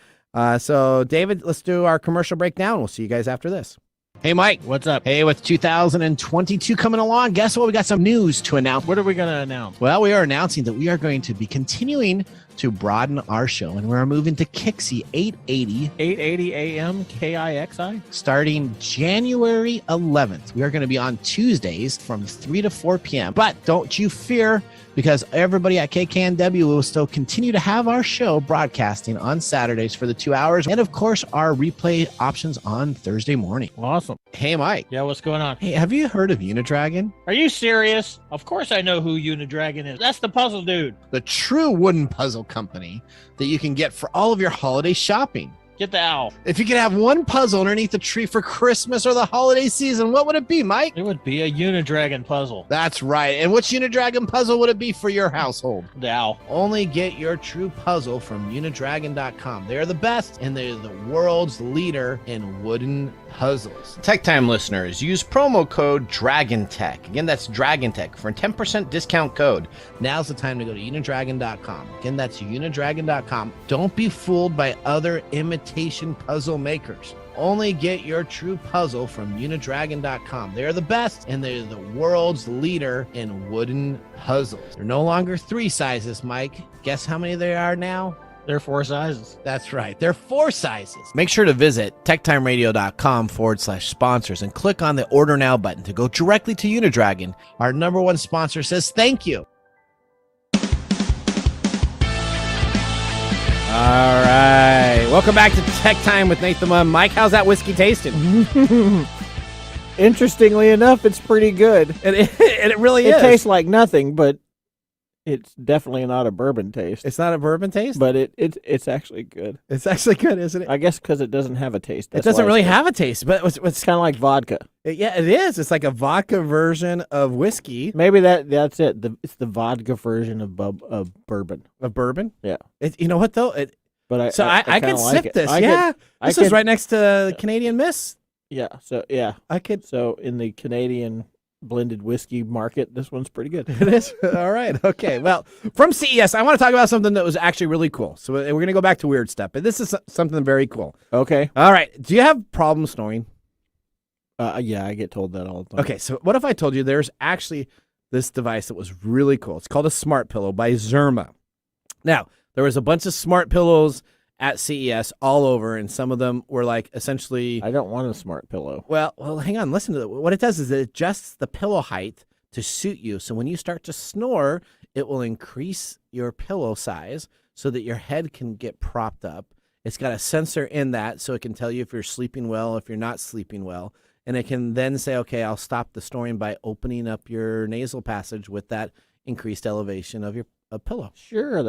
So, David, let's do our commercial break now, and we'll see you guys after this. Hey, Mike. What's up? Hey, with 2022 coming along, guess what? We got some news to announce. What are we going to announce? Well, we are announcing that we are going to be continuing to broaden our show, and we're moving to Kixie 880 AM KIXI starting January 11th. We are going to be on Tuesdays from 3 to 4 p.m. But don't you fear, because everybody at KKNW will still continue to have our show broadcasting on Saturdays for the 2 hours, and of course our replay options on Thursday morning. Awesome. Hey, Mike. Yeah, what's going on? Hey, have you heard of Unidragon? Are you serious? Of course I know who Unidragon is. That's the puzzle dude. The true wooden puzzle company that you can get for all of your holiday shopping. Get the owl. If you could have one puzzle underneath the tree for Christmas or the holiday season, what would it be, Mike? It would be a Unidragon puzzle. That's right. And which Unidragon puzzle would it be for your household? The owl. Only get your true puzzle from Unidragon.com. They're the best, and they're the world's leader in wooden puzzles. Tech Time listeners, use promo code DRAGONTECH. Again, that's DRAGONTECH for a 10% discount code. Now's the time to go to Unidragon.com. Again, that's Unidragon.com. Don't be fooled by other imitation puzzle makers. Only get your true puzzle from Unidragon.com. They're the best, and they're the world's leader in wooden puzzles. They're no longer 3 sizes, Mike. Guess how many there are now? They're 4 sizes. That's right. They're 4 sizes. Make sure to visit techtimeradio.com/sponsors and click on the Order Now button to go directly to Unidragon. Our number one sponsor says thank you. All right. Welcome back to Tech Time with Nathan Mumm. Mike, how's that whiskey tasting? Interestingly enough, it's pretty good. It really is. It tastes like nothing, but it's definitely not a bourbon taste. It's not a bourbon taste? But it's actually good. It's actually good, isn't it? I guess because it doesn't have a taste. It doesn't really have a taste, but it's kind of like vodka. Yeah, it is. It's like a vodka version of whiskey. Maybe that's it. It's the vodka version of bourbon. Of bourbon? Yeah. You know what, though? I could like sip it. this. This is right next to Canadian Miss. Yeah. So, in the Canadian blended whiskey market, this one's pretty good. It is? All right. Okay. Well, from CES, I want to talk about something that was actually really cool. So we're going to go back to weird stuff, but this is something very cool. Okay. All right. Do you have problems snoring? Yeah, I get told that all the time. Okay. So what if I told you there's actually this device that was really cool? It's called a Smart Pillow by Zerma. Now, there was a bunch of smart pillows at CES all over, and some of them were like essentially... I don't want a smart pillow. Well, hang on. Listen to it. What it does is it adjusts the pillow height to suit you. So when you start to snore, it will increase your pillow size so that your head can get propped up. It's got a sensor in that, so it can tell you if you're sleeping well, if you're not sleeping well. And it can then say, okay, I'll stop the snoring by opening up your nasal passage with that increased elevation of your pillow. Sure,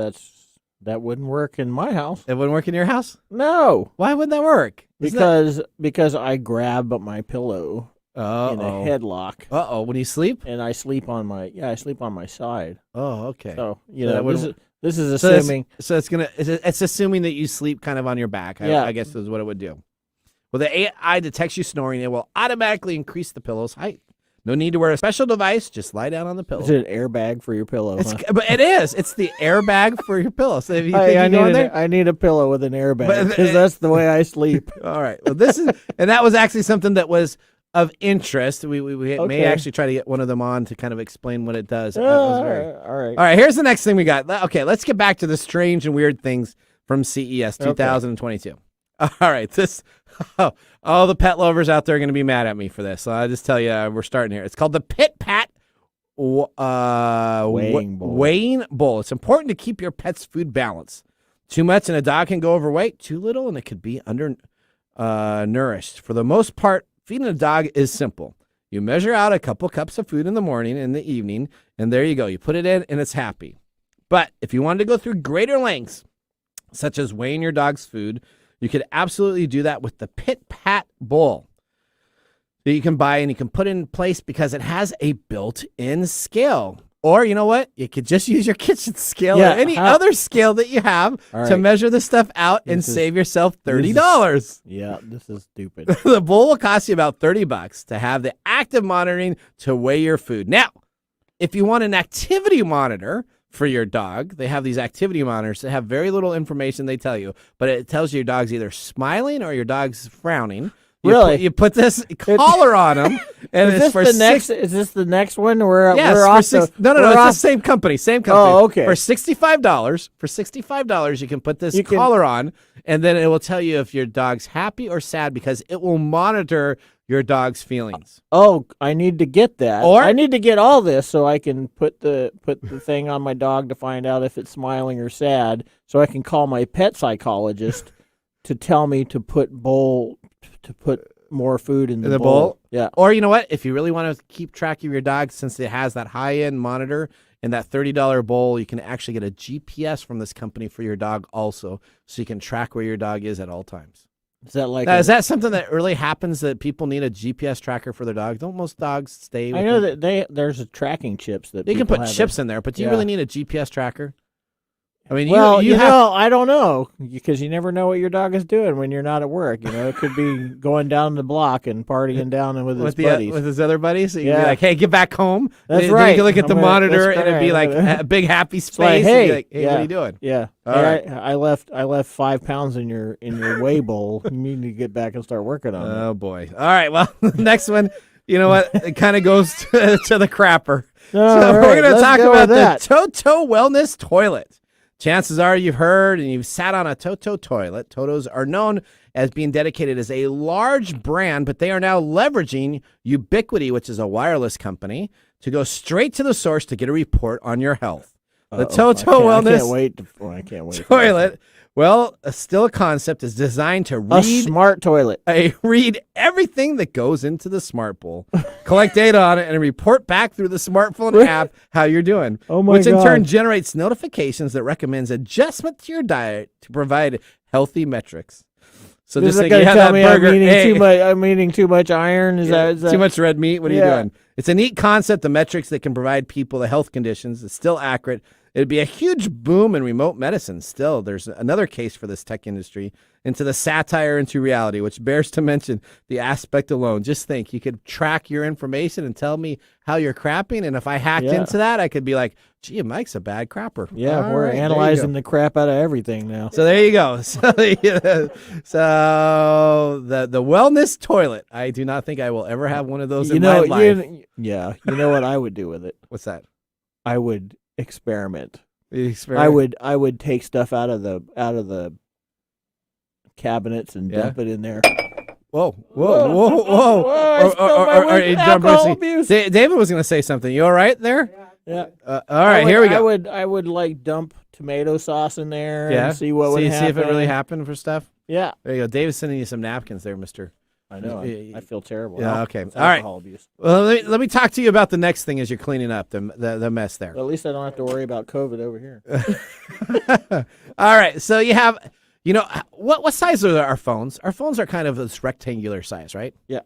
that wouldn't work in my house. It wouldn't work in your house? No. Why wouldn't that work? Because I grab my pillow in a headlock. When you sleep? And I sleep on my side. Oh, okay. So, this is assuming it's assuming that you sleep kind of on your back. I guess is what it would do. Well, the AI detects you snoring. It will automatically increase the pillow's height. No need to wear a special device. Just lie down on the pillow. Is it an airbag for your pillow? But it is. It's the airbag for your pillow. So if you I need a pillow with an airbag because that's the way I sleep. All right. Well, and that was actually something that was of interest. We may actually try to get one of them on to kind of explain what it does. All right. All right. Here's the next thing we got. Okay, let's get back to the strange and weird things from CES 2022. Okay. All right. All the pet lovers out there are going to be mad at me for this. So I'll just tell you, we're starting here. It's called the Cpap weighing bowl. It's important to keep your pet's food balanced. Too much and a dog can go overweight. Too little and it could be nourished. For the most part, feeding a dog is simple. You measure out a couple cups of food in the morning and the evening, and there you go. You put it in and it's happy. But if you wanted to go through greater lengths, such as weighing your dog's food, you could absolutely do that with the Cpap bowl that you can buy and you can put in place because it has a built-in scale. Or you know what? You could just use your kitchen scale or any other scale that you have to measure the stuff out and save yourself $30. This is stupid. The bowl will cost you about $30 to have the active monitoring to weigh your food. Now, if you want an activity monitor for your dog, they have these activity monitors that have very little information they tell you, but it tells you your dog's either smiling or your dog's frowning. You put this collar on them, and is this the next one? We're off. No, it's the same company. Oh, okay. For $65, you can put this collar on, and then it will tell you if your dog's happy or sad because it will monitor your dog's feelings. Oh, I need to get that. Or I need to get all this so I can put the thing on my dog to find out if it's smiling or sad, so I can call my pet psychologist to tell me to put more food in the bowl. Yeah. Or you know what? If you really want to keep track of your dog, since it has that high-end monitor In that $30 bowl, you can actually get a GPS from this company for your dog also, so you can track where your dog is at all times. Is that like? Now, is that something that really happens, that people need a GPS tracker for their dog? Don't most dogs stay with I know that there's tracking chips that you can people put have chips in there, but do you really need a GPS tracker? I mean, well, you have, I don't know, because you never know what your dog is doing when you're not at work. It could be going down the block and partying down with his buddies. With his other buddies. So you can be like, hey, get back home. That's then right. You can look at the monitor and it'd be right. like a big happy space. Like, hey, and be like, hey, what are you doing? Yeah. All hey, right. I left 5 pounds in your weigh bowl. You need to get back and start working on it. Oh boy. All right. Well, the next one, you know what? It kind of goes to the crapper. So we're going to talk about the Toto Wellness Toilet. Chances are you've heard and you've sat on a Toto toilet. Totos are known as being dedicated as a large brand, but they are now leveraging Ubiquiti, which is a wireless company, to go straight to the source to get a report on your health. The Toto Wellness I can't wait. Toilet, well, still a concept, is designed to read a smart toilet. Read everything that goes into the smart bowl, collect data on it, and report back through the smartphone app how you're doing. Oh my which in God. turn generates notifications that recommends adjustment to your diet to provide healthy metrics. So This just is think you have that me burger. I'm eating too much iron. Is that too much red meat? What are you doing? It's a neat concept. The metrics that can provide people the health conditions is still accurate. It'd be a huge boom in remote medicine. Still, there's another case for this tech industry into the satire into reality, which bears to mention the aspect alone. Just think, you could track your information and tell me how you're crapping, and if I hacked into that, I could be like, gee, Mike's a bad crapper. Yeah, All we're right, analyzing the crap out of everything now. So there you go. So the wellness toilet. I do not think I will ever have one of those in my life. You know what I would do with it? What's that? I would experiment. Experiment? I would take stuff out of the cabinets and dump it in there. Whoa! David was going to say something. You all right there? Yeah. All right, here we go. I would like dump tomato sauce in there and see what would happen. See if it really happened for stuff. Yeah. There you go. David's sending you some napkins there, Mister. I know. I feel terrible. Yeah. Okay. All right. Abuse. Well, let me talk to you about the next thing as you're cleaning up the mess there. Well, at least I don't have to worry about COVID over here. All right. So you have, what size are our phones? Our phones are kind of this rectangular size, right? Yeah.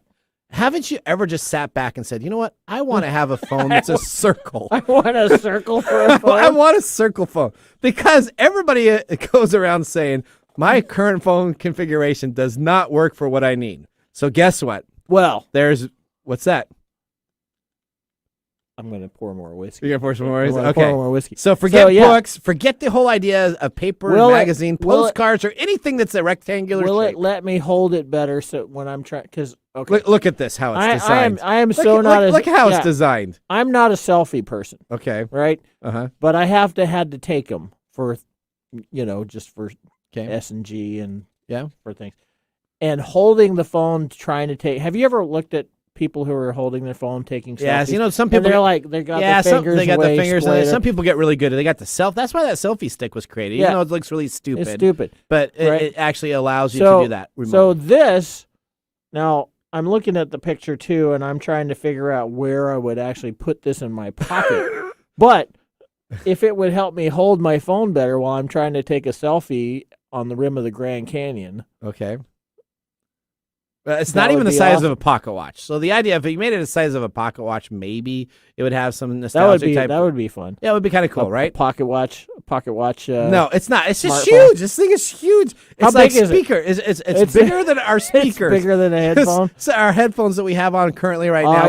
Haven't you ever just sat back and said, you know what? I want to have a phone that's a circle. I want a circle for a phone. I want a circle phone because everybody goes around saying my current phone configuration does not work for what I need. So guess what? Well, what's that? I'm going to pour more whiskey. You're going to pour some more whiskey? Okay. Pour more whiskey. So forget books, forget the whole idea of paper, magazine, postcards, or anything that's a rectangular Will shape. It let me hold it better so when I'm trying? Because look at this, how it's designed. I am look how it's designed. I'm not a selfie person. Okay. Right? Uh-huh. But I had to take them for, just for S&G and for things. And holding the phone, trying to take. Have you ever looked at people who are holding their phone taking selfies? Yes, some people. They got the fingers. They got the fingers. Some people get really good. They got the That's why that selfie stick was created. Even though it looks really stupid. It's stupid, but it actually allows you to do that. So now I'm looking at the picture too, and I'm trying to figure out where I would actually put this in my pocket. But if it would help me hold my phone better while I'm trying to take a selfie on the rim of the Grand Canyon. Okay. It's not even the size of a pocket watch. So the idea, if you made it the size of a pocket watch, maybe it would have some nostalgic type. That would be fun. Yeah, it would be kind of cool, right? Pocket watch. No, it's not. It's just huge. This thing is huge. It's like speaker. It's bigger than our speakers. It's bigger than a headphone. So our headphones that we have on currently right now,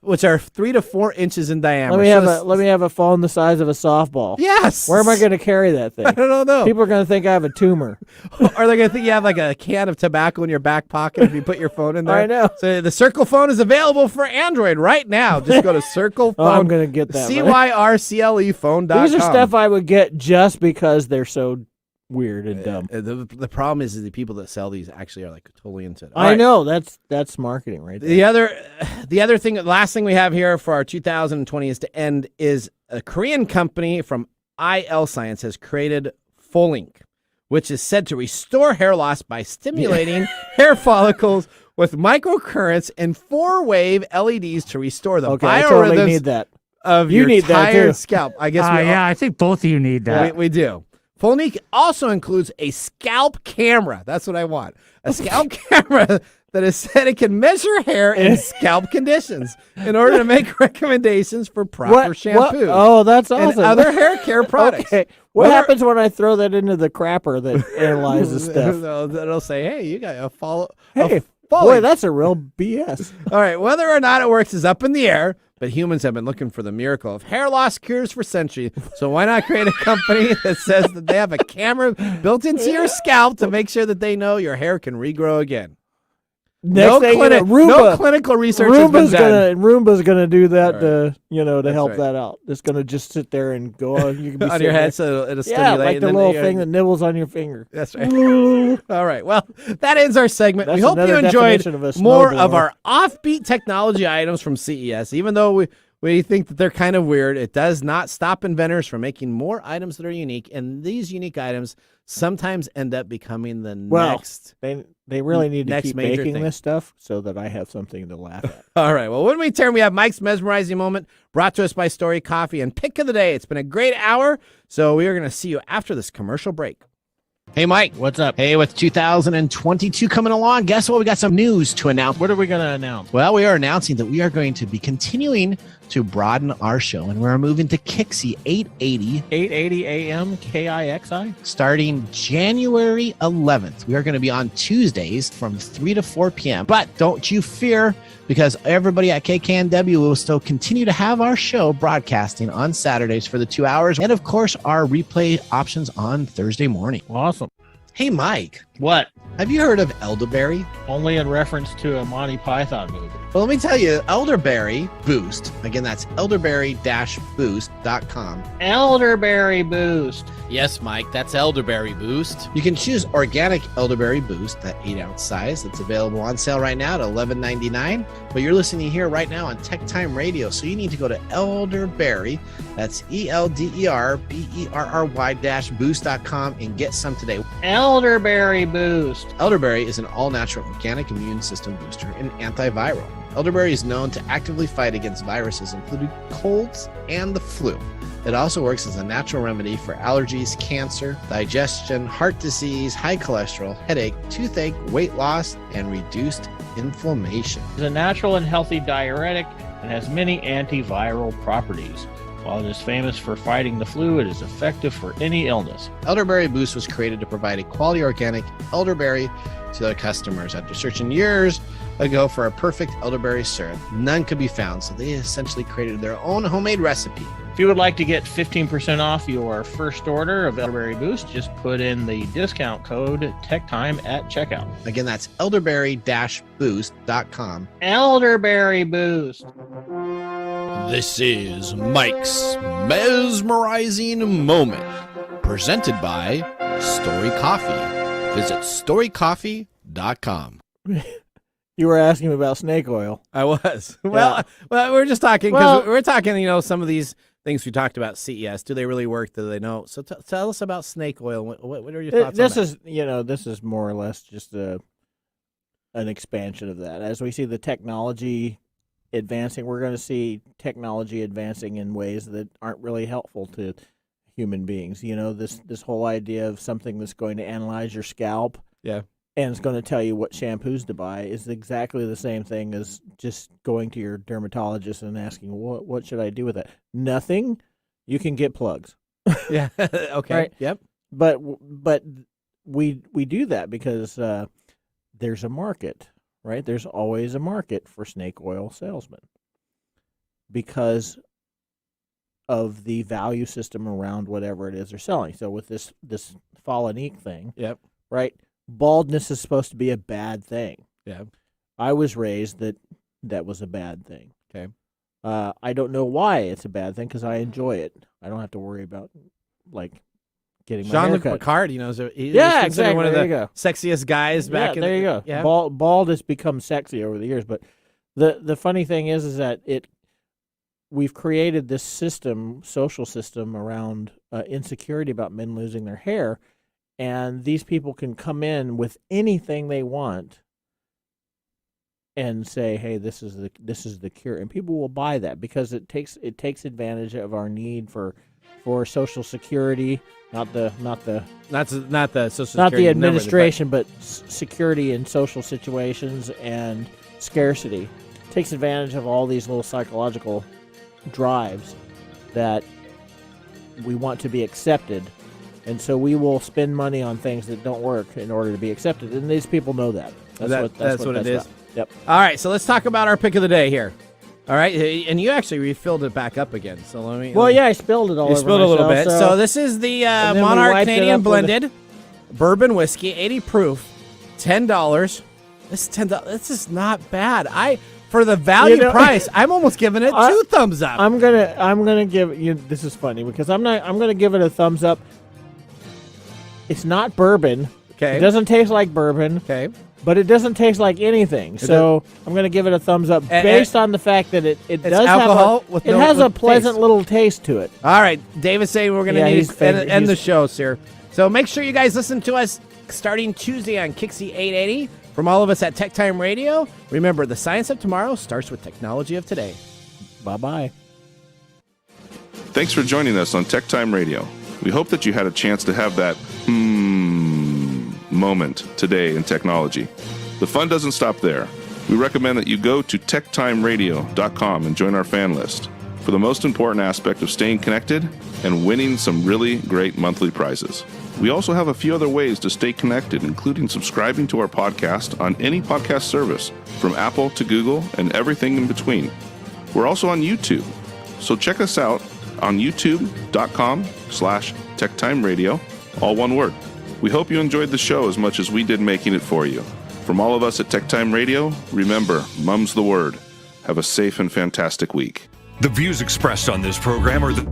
which are 3 to 4 inches in diameter. Let me have a phone the size of a softball. Yes. Where am I going to carry that thing? I don't know. People are going to think I have a tumor. Or they're going to think you have like a can of tobacco in your back pocket if you put your phone in there. I know. So the Circle phone is available for Android right now. Just go to Circle Phone. I'm going to get that. CYRCLEphone.com. These are stuff I would get just because they're so weird and dumb. The problem is the people that sell these actually are like totally into it. I know that's marketing right there. Last thing we have here for our 2020 is to end is a Korean company from IL Science has created Folink, which is said to restore hair loss by stimulating hair follicles with microcurrents and 4-wave LEDs to restore the biorhythms. I totally need that. of You your need that, tired too. scalp. I guess Yeah, I think both of you need that. we do. Phonique also includes a scalp camera. That's what I want. A scalp camera that is said it can measure hair in scalp conditions in order to make recommendations for proper shampoo. Oh, that's awesome. And other hair care products. Okay. What happens when I throw that into the crapper that analyzes stuff? It'll say, hey, you got a follow. Hey, boy, that's a real BS. All right, whether or not it works is up in the air, but humans have been looking for the miracle of hair loss cures for centuries. So why not create a company that says that they have a camera built into your scalp to make sure that they know your hair can regrow again? Next thing you know, no clinical research has been done. Roomba's gonna do that Right. to help that out. It's gonna just sit there and go on. You can be On your sitting head, there. so it'll Yeah, stimulate. like and the then little you- thing that nibbles on your finger. That's right. All right. Well, that ends our segment. That's we hope you another enjoyed definition of a more snowblower. of our offbeat technology items from CES. Even though we think that they're kind of weird, it does not stop inventors from making more items that are unique. And these unique items sometimes end up becoming the next. They really need to next keep major making thing. this stuff so that I have something to laugh at. All right. Well, when we turn, we have Mike's mesmerizing moment brought to us by Story Coffee and pick of the day. It's been a great hour. So we are going to see you after this commercial break. Hey, Mike. What's up? Hey, with 2022 coming along, guess what? We got some news to announce. What are we going to announce? Well, we are announcing that we are going to be continuing to broaden our show, and we're moving to Kixie 880 880 AM KIXI? starting January 11th. We are going to be on Tuesdays from 3 to 4 p.m. But don't you fear, because everybody at KKNW will still continue to have our show broadcasting on Saturdays for the 2 hours, and of course, our replay options on Thursday morning. Awesome. Hey, Mike, What? have you heard of Elderberry? Only in reference to a Monty Python movie. Well, let me tell you, Elderberry Boost, again, that's elderberry-boost.com. Elderberry Boost. Yes, Mike, that's Elderberry Boost. You can choose organic Elderberry Boost, that 8-ounce size. That's available on sale right now at $11.99. But you're listening here right now on TechTime Radio, so you need to go to Elderberry, that's ELDERBERRY-boost.com, and get some today. Elderberry Boost. Elderberry is an all-natural organic immune system booster and antiviral. Elderberry is known to actively fight against viruses, including colds and the flu. It also works as a natural remedy for allergies, cancer, digestion, heart disease, high cholesterol, headache, toothache, weight loss, and reduced inflammation. It's a natural and healthy diuretic and has many antiviral properties. While it is famous for fighting the flu, it is effective for any illness. Elderberry Boost was created to provide a quality organic elderberry to their customers. After searching years ago for a perfect elderberry syrup, none could be found, so they essentially created their own homemade recipe. If you would like to get 15% off your first order of Elderberry Boost, just put in the discount code TechTime at checkout. Again, that's elderberry-boost.com. Elderberry Boost. This is Mike's mesmerizing moment, presented by Story Coffee. Visit storycoffee.com. You were asking me about snake oil. I was. Well, we're just talking because we're talking, some of these things we talked about CES. Do they really work? Do they know? So tell us about snake oil. What are your thoughts on that? This is more or less just an expansion of that. As we see the technology advancing, we're going to see technology advancing in ways that aren't really helpful to human beings. This whole idea of something that's going to analyze your scalp. Yeah. And it's going to tell you what shampoos to buy is exactly the same thing as just going to your dermatologist and asking, what should I do with that? Nothing. You can get plugs. Yeah. Okay. Right? Yep. But we do that because there's a market, right? There's always a market for snake oil salesmen because of the value system around whatever it is they're selling. So with this Phonique thing, Yep. right? Baldness is supposed to be a bad thing. Yeah. I was raised that was a bad thing. Okay. I don't know why it's a bad thing because I enjoy it. I don't have to worry about getting my Jean-Luc hair cut. Picard, he's Yeah, considered exactly. one of There the you go. sexiest guys back in there the you go. Yeah. Bald has become sexy over the years, but the funny thing is that we've created this social system around insecurity about men losing their hair, and these people can come in with anything they want and say, "Hey, this is the cure," and people will buy that because it takes advantage of our need for Social Security, not the Social Security, not the administration, but security in social situations and scarcity. It takes advantage of all these little psychological drives that we want to be accepted, and so we will spend money on things that don't work in order to be accepted, and these people know that. That's what it is. About. Yep. All right, so let's talk about our pick of the day here. All right, and you actually refilled it back up again. So let me. Well, yeah, I spilled it all over myself. You spilled a little bit. So this is the Monarch Canadian Blended Bourbon Whiskey, 80 proof, $10. This is $10. This is not bad. For the value price, I'm almost giving it 2 thumbs up. I'm gonna give you. This is funny because I'm gonna give it a thumbs up. It's not bourbon. Okay. It doesn't taste like bourbon. Okay. But it doesn't taste like anything, so I'm going to give it a thumbs up based on the fact that it does alcohol have a pleasant little taste to it. All right, David's saying we're going to need to end the show here. So make sure you guys listen to us starting Tuesday on Kixie 880. From all of us at TechTime Radio, remember, the science of tomorrow starts with technology of today. Bye-bye. Thanks for joining us on TechTime Radio. We hope that you had a chance to have that moment today in technology. The fun doesn't stop there. We recommend that you go to techtimeradio.com and join our fan list for the most important aspect of staying connected and winning some really great monthly prizes. We also have a few other ways to stay connected, including subscribing to our podcast on any podcast service, from Apple to Google and everything in between. We're also on YouTube, so check us out on youtube.com/techtimeradio, all one word. We hope you enjoyed the show as much as we did making it for you. From all of us at TechTime Radio, remember, Mumm's the word. Have a safe and fantastic week. The views expressed on this program are the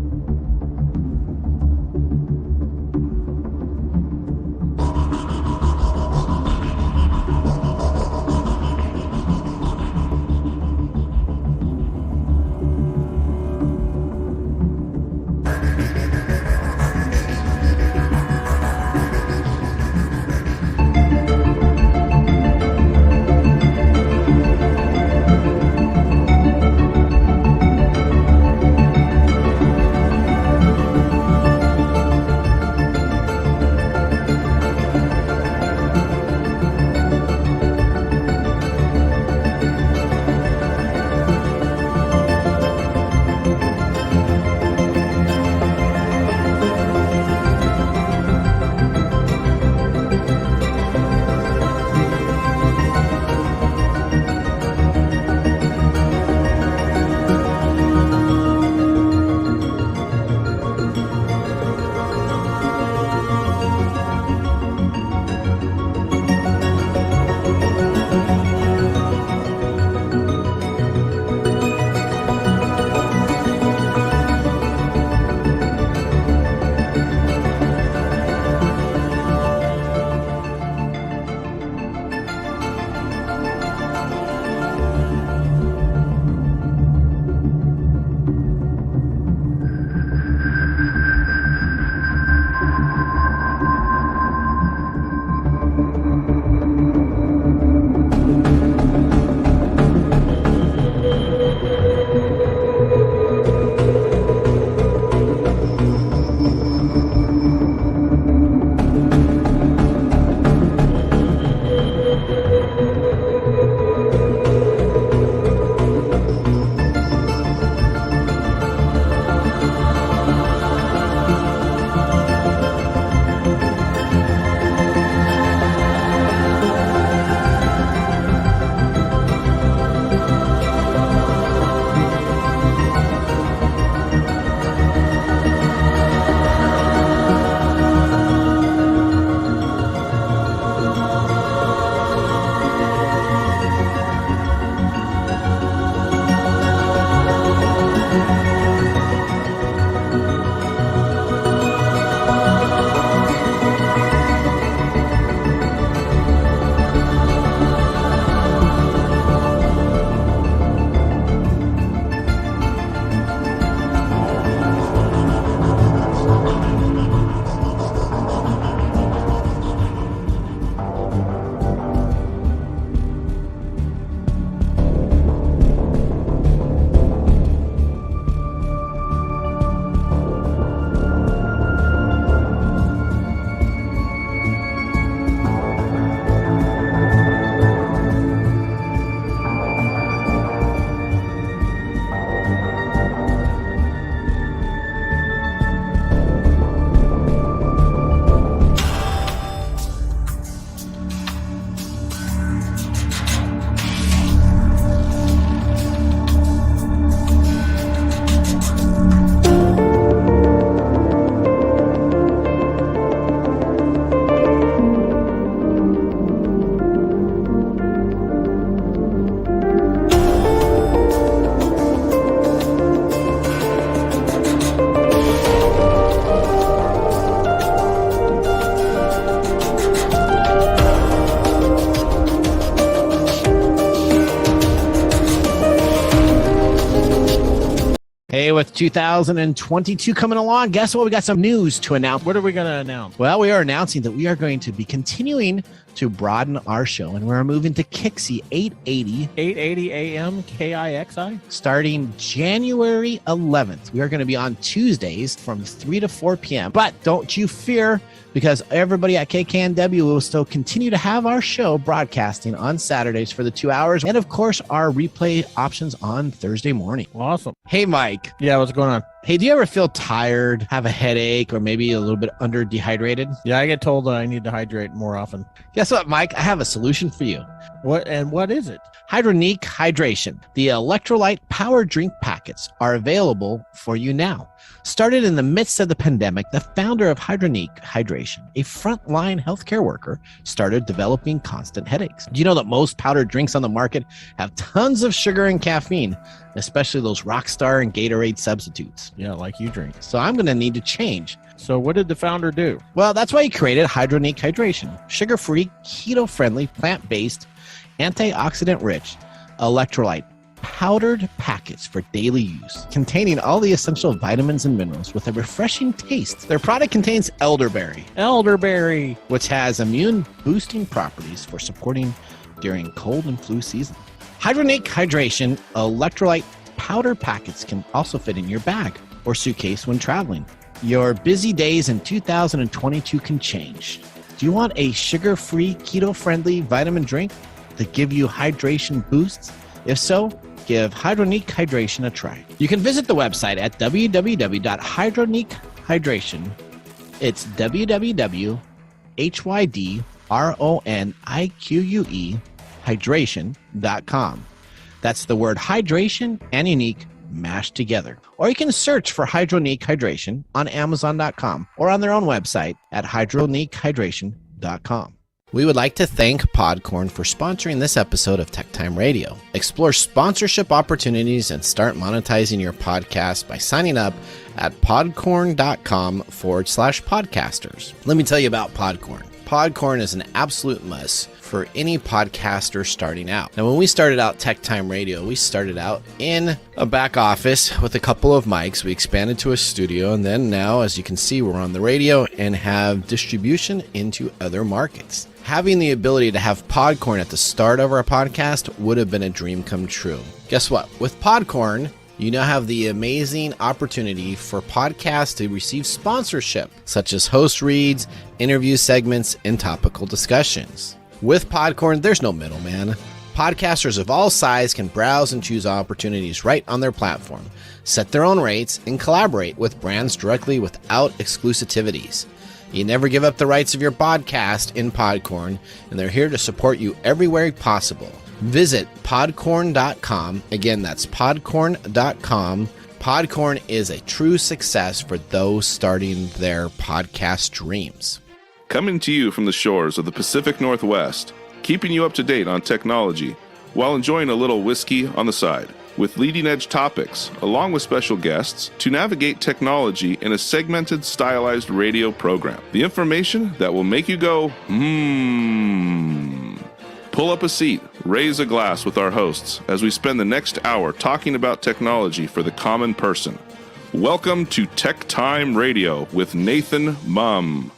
Hey, with 2022 coming along, guess what? We got some news to announce. What are we going to announce? Well, we are announcing that we are going to be continuing to broaden our show, and we're moving to Kixie 880 AM KIXI? starting January 11th. We are going to be on Tuesdays from 3 to 4 p.m. But don't you fear, because everybody at KKNW will still continue to have our show broadcasting on Saturdays for the 2 hours. And of course, our replay options on Thursday morning. Awesome. Hey, Mike. Yeah, what's going on? Hey, do you ever feel tired, have a headache, or maybe a little bit under dehydrated? Yeah, I get told that I need to hydrate more often. Guess what, Mike? I have a solution for you. What is it? Hydronic Hydration. The electrolyte power drink packets are available for you now. Started in the midst of the pandemic, the founder of Hydronic Hydration, a frontline healthcare worker, started developing constant headaches. Do you know that most powdered drinks on the market have tons of sugar and caffeine, especially those Rockstar and Gatorade substitutes? Yeah, like you drink. So I'm going to need to change. So what did the founder do? Well, that's why he created Hydronic Hydration, sugar-free, keto-friendly, plant-based, antioxidant-rich electrolyte powdered packets for daily use, containing all the essential vitamins and minerals with a refreshing taste. Their product contains elderberry, which has immune-boosting properties for supporting during cold and flu season. Hydronic Hydration electrolyte powder packets can also fit in your bag or suitcase when traveling. Your busy days in 2022 can change. Do you want a sugar-free, keto-friendly vitamin drink to give you hydration boosts? If so, give Hydronic Hydration a try. You can visit the website at www.hydronichydration. It's www.hydronique hydration.com. That's the word hydration and unique mashed together. Or you can search for Hydronic Hydration on Amazon.com or on their own website at hydronichydration.com. We would like to thank Podcorn for sponsoring this episode of TechTime Radio. Explore sponsorship opportunities and start monetizing your podcast by signing up at podcorn.com/podcasters. Let me tell you about Podcorn. Podcorn is an absolute must for any podcaster starting out. Now, when we started out TechTime Radio, we started out in a back office with a couple of mics. We expanded to a studio, and then now, as you can see, we're on the radio and have distribution into other markets. Having the ability to have Podcorn at the start of our podcast would have been a dream come true. Guess what? With Podcorn, you now have the amazing opportunity for podcasts to receive sponsorship, such as host reads, interview segments, and topical discussions. With Podcorn, there's no middleman. Podcasters of all sizes can browse and choose opportunities right on their platform, set their own rates, and collaborate with brands directly without exclusivities. You never give up the rights of your podcast in Podcorn, and they're here to support you everywhere possible. Visit podcorn.com. Again, that's podcorn.com. Podcorn is a true success for those starting their podcast dreams. Coming to you from the shores of the Pacific Northwest, keeping you up to date on technology while enjoying a little whiskey on the side, with leading-edge topics, along with special guests, to navigate technology in a segmented, stylized radio program. The information that will make you go, Pull up a seat, raise a glass with our hosts as we spend the next hour talking about technology for the common person. Welcome to TechTime Radio with Nathan Mumm.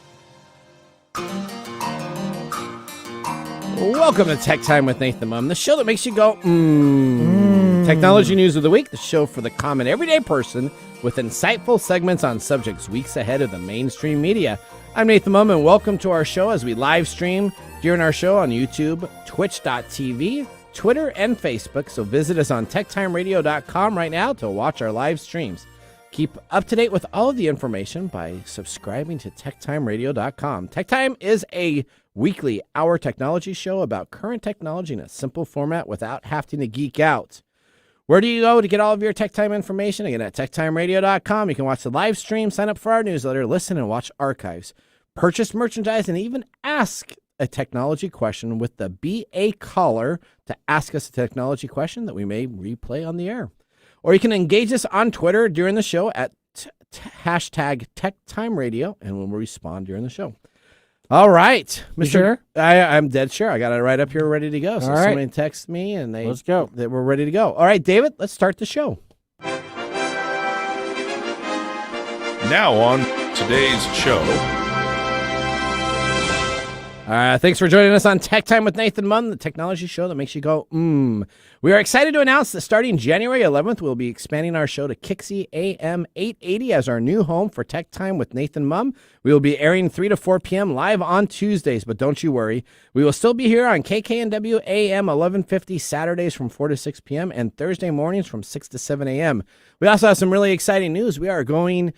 Welcome to Tech Time with Nathan Mumm, the show that makes you go, Technology news of the week, the show for the common everyday person with insightful segments on subjects weeks ahead of the mainstream media. I'm Nathan Mumm, and welcome to our show as we live stream during our show on YouTube, Twitch.tv, Twitter, and Facebook. So visit us on TechTimeRadio.com right now to watch our live streams. Keep up to date with all of the information by subscribing to TechTimeRadio.com. TechTime is a weekly hour technology show about current technology in a simple format without having to geek out. Where do you go to get all of your TechTime information? Again, at TechTimeRadio.com. You can watch the live stream, sign up for our newsletter, listen and watch archives, purchase merchandise, and even ask a technology question with the BA caller to ask us a technology question that we may replay on the air. Or you can engage us on Twitter during the show at hashtag TechTimeRadio, and we'll respond during the show. All right, Mr. Sure? I'm dead sure. I got it right up here ready to go. So All right. somebody texts me and Let's go. That we're ready to go. All right, David, let's start the show. now on today's show. Thanks for joining us on Tech Time with Nathan Mumm, the technology show that makes you go, We are excited to announce that starting January 11th, we'll be expanding our show to Kixie AM 880 as our new home for Tech Time with Nathan Mumm. We will be airing 3 to 4 p.m. live on Tuesdays, but don't you worry. We will still be here on KKNW AM 1150 Saturdays from 4 to 6 p.m. and Thursday mornings from 6 to 7 a.m. We also have some really exciting news. We are going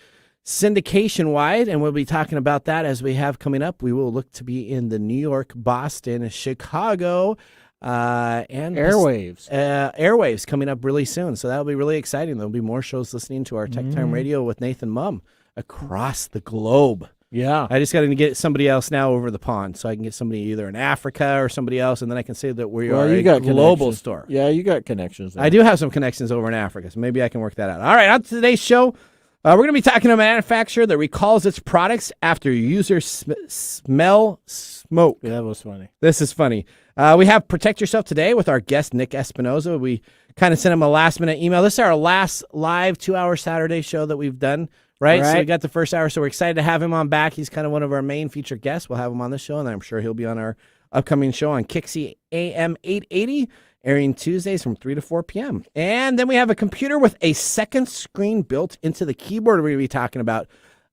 syndication wide, and we'll be talking about that as we have coming up. We will look to be in the New York, Boston, Chicago, and airwaves coming up really soon. So that'll be really exciting. There'll be more shows listening to our Tech Time Radio with Nathan Mumm across the globe. Yeah. I just got to get somebody else now over the pond, so I can get somebody either in Africa or somebody else, and then I can say that we are a global store. Yeah, you got connections there. I do have some connections over in Africa, so maybe I can work that out. All right, on to today's show. We're going to be talking to a manufacturer that recalls its products after users smell smoke. Yeah, that was funny. This is funny. We have Protect Yourself today with our guest, Nick Espinosa. We kind of sent him a last-minute email. This is our last live 2-hour Saturday show that we've done, right? So we got the first hour, so we're excited to have him on back. He's kind of one of our main featured guests. We'll have him on the show, and I'm sure he'll be on our upcoming show on Kixie AM 880. Airing Tuesdays from 3 to 4 p.m. And then we have a computer with a second screen built into the keyboard we're going to be talking about.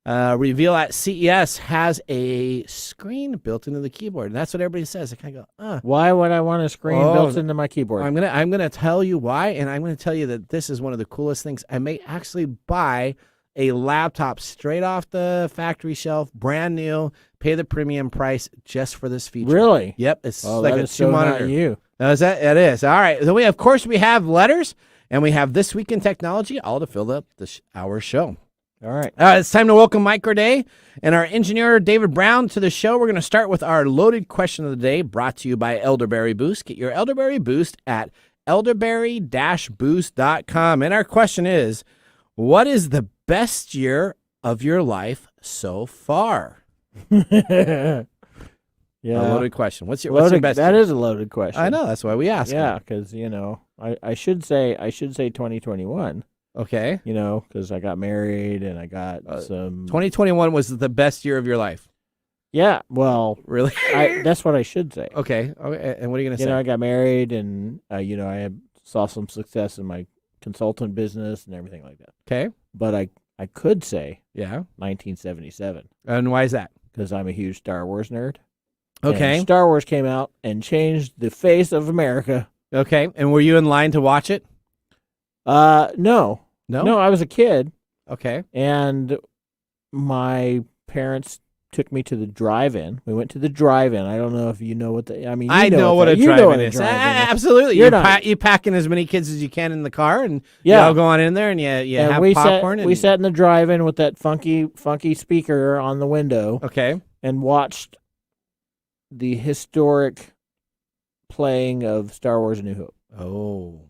Reveal at CES has a screen built into the keyboard. And that's what everybody says. I kind of go, Why would I want a screen built into my keyboard? I'm gonna tell you why, and I'm going to tell you that this is one of the coolest things. I may actually buy a laptop straight off the factory shelf, brand new, pay the premium price just for this feature. Really? Yep. It's like a so two-monitor. not you. Is that? It is. All right. So of course, we have letters, and we have This Week in Technology, all to fill up our show. All right. It's time to welcome Mike Corday and our engineer, David Brown, to the show. We're going to start with our loaded question of the day, brought to you by Elderberry Boost. Get your Elderberry Boost at elderberry-boost.com. And our question is, what is the best year of your life so far? Yeah, a loaded question. What's your best? That is a loaded question. I know. That's why we asked. Yeah, because I should say 2021. Okay. Because I got married and I got some. 2021 was the best year of your life. Yeah. Well, really, that's what I should say. Okay. And what are you gonna say? I got married and I saw some success in my consultant business and everything like that. Okay. But I could say 1977. 1977. And why is that? Because I'm a huge Star Wars nerd. Okay. And Star Wars came out and changed the face of America. Okay. And were you in line to watch it? No. No, I was a kid. Okay. And my parents took me to the drive-in. We went to the drive-in. I don't know if you know what I know what a drive-in is. Absolutely. You pack in as many kids as you can in the car, and you all go on in there, and you have popcorn. We sat in the drive-in with that funky speaker on the window. Okay. And watched the historic playing of Star Wars: A New Hope. Oh,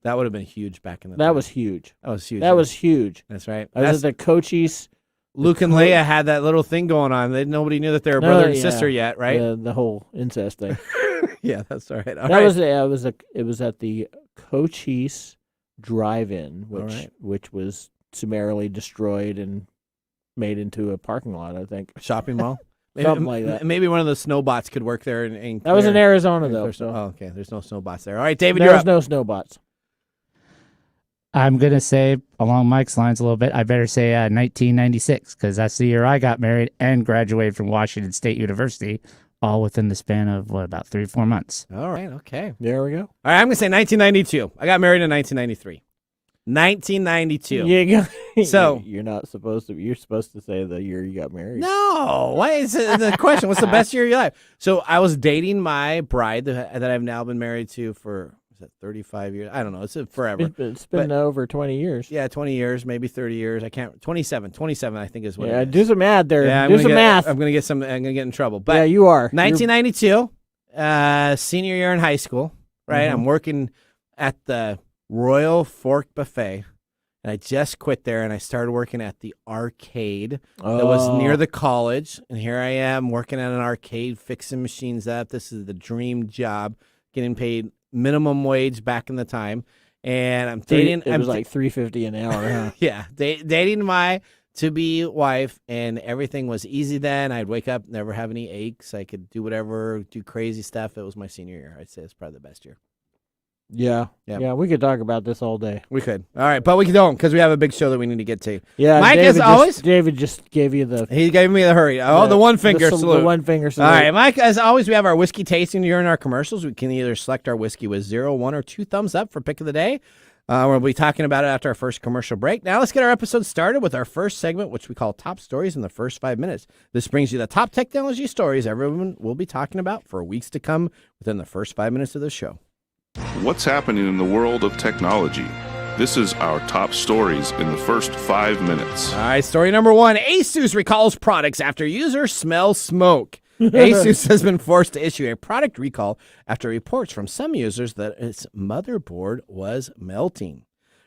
that would have been huge back in the. That was huge. That was huge. That was huge. That's right. I was at the Cochise. Luke and Leia had that little thing going on. Nobody knew that they were brother and sister yet, right? The whole incest thing. Yeah, that's all right. It was at the Cochise Drive-In, which was summarily destroyed and made into a parking lot. I think shopping mall. Something like that. Maybe one of the Snowbots could work there. And that was in Arizona, though. Okay. There's no Snowbots there. All right, David, There's no Snowbots. I'm going to say, along Mike's lines a little bit, I better say 1996, because that's the year I got married and graduated from Washington State University, all within the span of, about 3 or 4 months. All right, okay. There we go. All right, I'm going to say 1992. I got married in 1993. 1992. Yeah. So you're not supposed to. You're supposed to say the year you got married. No. Why is the question? What's the best year of your life? So I was dating my bride that I've now been married to for 35 years. I don't know. It's forever. It's been over 20 years. Yeah, 20 years, maybe 30 years. I can't. 27. 27, I think is what. Yeah, it is. do some math there. Yeah, do some math. I'm gonna get in trouble. But yeah, you are. 1992, senior year in high school. Right. Mm-hmm. I'm working at the Royal Fork Buffet, and I just quit there, and I started working at the arcade that was near the college. And here I am working at an arcade, fixing machines up. This is the dream job, getting paid minimum wage back in the time. And I'm dating. It was like $3.50 an hour. Huh? Yeah, dating my to-be wife, and everything was easy then. I'd wake up, never have any aches. I could do whatever, do crazy stuff. It was my senior year. I'd say it's probably the best year. Yeah. We could talk about this all day. We could. All right, but we don't because we have a big show that we need to get to. Yeah, Mike, David as always. David just gave you the. He gave me the hurry. Oh, the one finger salute. The one finger salute. All right, Mike, as always, we have our whiskey tasting during our commercials. We can either select our whiskey with 0, 1, or 2 thumbs up for pick of the day. We'll be talking about it after our first commercial break. Now let's get our episode started with our first segment, which we call Top Stories in the First 5 Minutes. This brings you the top technology stories everyone will be talking about for weeks to come within the first 5 minutes of the show. What's happening in the world of technology? This is our top stories in the first 5 minutes. All right, story number 1. ASUS recalls products after users smell smoke. ASUS has been forced to issue a product recall after reports from some users that its motherboard was melting.